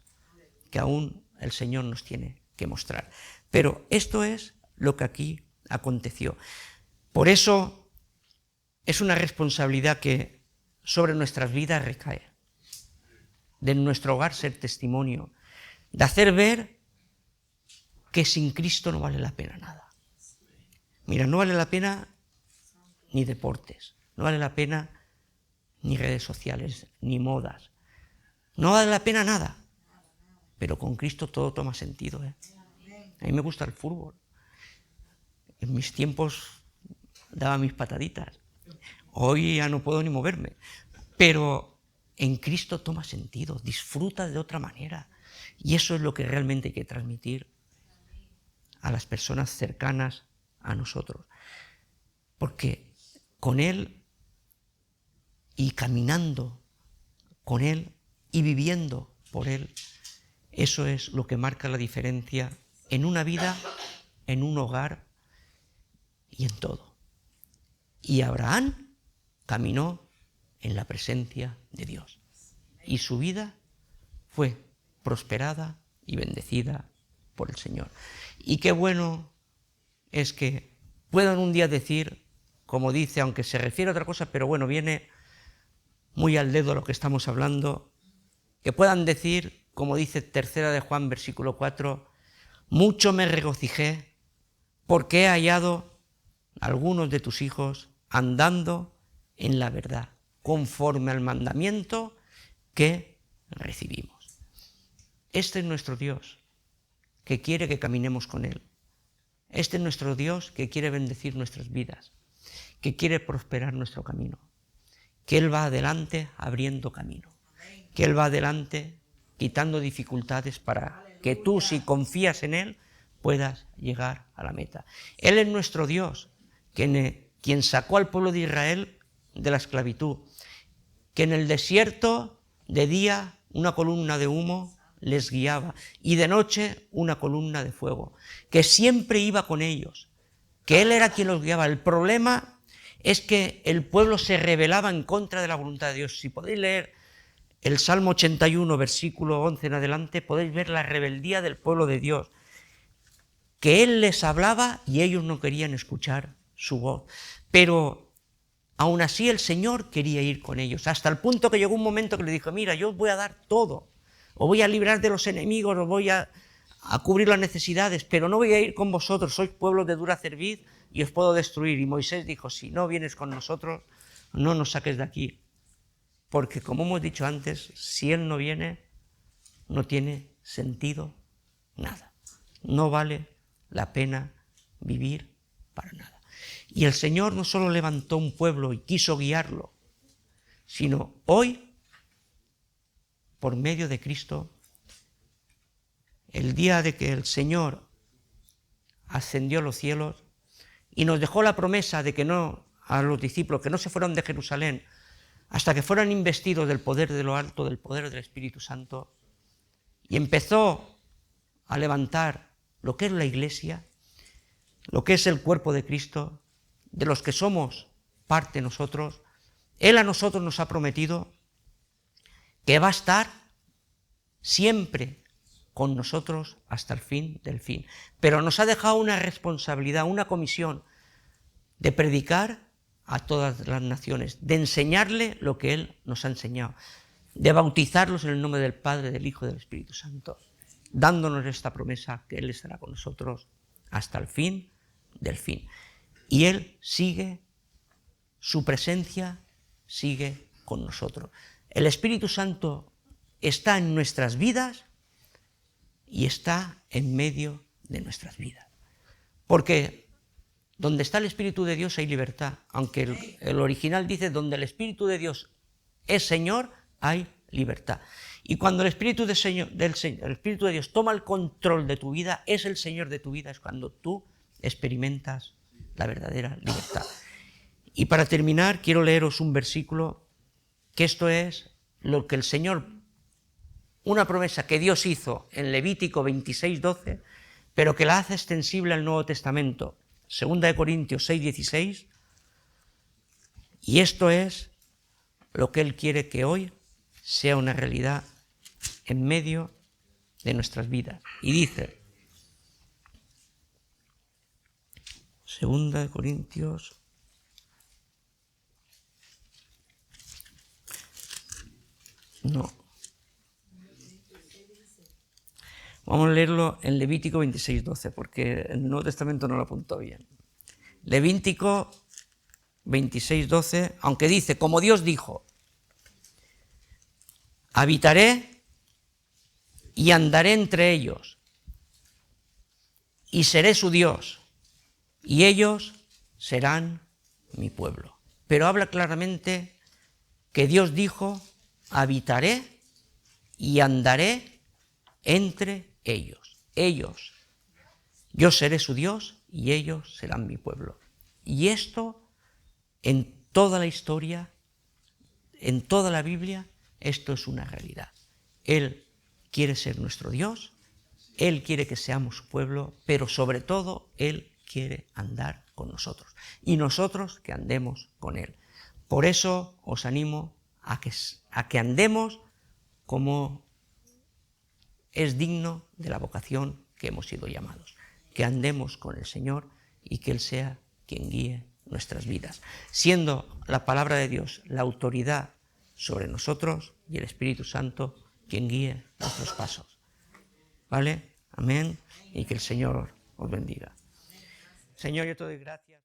que aún el Señor nos tiene que mostrar. Pero esto es lo que aquí aconteció. Por eso es una responsabilidad que sobre nuestras vidas recae. De nuestro hogar ser testimonio, de hacer ver que sin Cristo no vale la pena nada. Mira, no vale la pena ni deportes, no vale la pena ni redes sociales, ni modas. No vale la pena nada. Pero con Cristo todo toma sentido. A mí me gusta el fútbol. En mis tiempos daba mis pataditas. Hoy ya no puedo ni moverme. Pero en Cristo toma sentido, disfruta de otra manera. Y eso es lo que realmente hay que transmitir a las personas cercanas a nosotros. Porque con Él, y caminando con Él, y viviendo por Él, eso es lo que marca la diferencia en una vida, en un hogar y en todo. Y Abraham caminó en la presencia de Dios. Y su vida fue prosperada y bendecida por el Señor. Y qué bueno es que puedan un día decir, como dice, aunque se refiere a otra cosa, pero bueno, viene muy al dedo lo que estamos hablando, que puedan decir, como dice 3 de Juan, versículo 4, mucho me regocijé porque he hallado a algunos de tus hijos andando en la verdad, conforme al mandamiento que recibimos. Este es nuestro Dios, que quiere que caminemos con Él. Este es nuestro Dios que quiere bendecir nuestras vidas, que quiere prosperar nuestro camino, que Él va adelante abriendo camino, que Él va adelante quitando dificultades para que tú, si confías en Él, puedas llegar a la meta. Él es nuestro Dios, quien sacó al pueblo de Israel de la esclavitud, que en el desierto de día una columna de humo les guiaba y de noche una columna de fuego, que siempre iba con ellos, que Él era quien los guiaba. El problema es que el pueblo se rebelaba en contra de la voluntad de Dios. Si podéis leer el Salmo 81, versículo 11 en adelante, podéis ver la rebeldía del pueblo de Dios, que Él les hablaba y ellos no querían escuchar su voz. Pero aún así el Señor quería ir con ellos, hasta el punto que llegó un momento que le dijo, mira, yo os voy a dar todo, os voy a librar de los enemigos, os voy a cubrir las necesidades, pero no voy a ir con vosotros, sois pueblos de dura cerviz y os puedo destruir. Y Moisés dijo, si no vienes con nosotros, no nos saques de aquí. Porque como hemos dicho antes, si Él no viene, no tiene sentido nada. No vale la pena vivir para nada. Y el Señor no solo levantó un pueblo y quiso guiarlo, sino hoy, por medio de Cristo, el día de que el Señor ascendió a los cielos y nos dejó la promesa de que no a los discípulos que no se fueron de Jerusalén hasta que fueran investidos del poder de lo alto, del poder del Espíritu Santo, y empezó a levantar lo que es la Iglesia, lo que es el cuerpo de Cristo, de los que somos parte nosotros. Él a nosotros nos ha prometido que va a estar siempre con nosotros hasta el fin del fin. Pero nos ha dejado una responsabilidad, una comisión de predicar a todas las naciones, de enseñarle lo que Él nos ha enseñado, de bautizarlos en el nombre del Padre, del Hijo y del Espíritu Santo, dándonos esta promesa que Él estará con nosotros hasta el fin del fin. Y Él sigue, su presencia sigue con nosotros. El Espíritu Santo está en nuestras vidas y está en medio de nuestras vidas. Porque donde está el Espíritu de Dios hay libertad, aunque el original dice donde el Espíritu de Dios es Señor, hay libertad. Y cuando el Espíritu de Dios toma el control de tu vida, es el Señor de tu vida, es cuando tú experimentas la verdadera libertad. Y para terminar, quiero leeros un versículo, que esto es lo que el Señor, una promesa que Dios hizo en Levítico 26:12, pero que la hace extensible al Nuevo Testamento, 2 Corintios 6:16, y esto es lo que Él quiere que hoy sea una realidad en medio de nuestras vidas. Y dice, 2 Corintios, no, vamos a leerlo en Levítico 26:12, porque en el Nuevo Testamento no lo apuntó bien. Levítico 26:12, aunque dice, como Dios dijo, habitaré y andaré entre ellos, y seré su Dios, y ellos serán mi pueblo. Pero habla claramente que Dios dijo, habitaré y andaré entre ellos. Ellos. Yo seré su Dios y ellos serán mi pueblo. Y esto, en toda la historia, en toda la Biblia, esto es una realidad. Él quiere ser nuestro Dios, Él quiere que seamos su pueblo, pero sobre todo Él quiere andar con nosotros. Y nosotros que andemos con Él. Por eso os animo a que andemos como es digno de la vocación que hemos sido llamados. Que andemos con el Señor y que Él sea quien guíe nuestras vidas. Siendo la palabra de Dios la autoridad sobre nosotros y el Espíritu Santo quien guíe nuestros pasos. ¿Vale? Amén. Y que el Señor os bendiga. Señor, yo te doy gracias.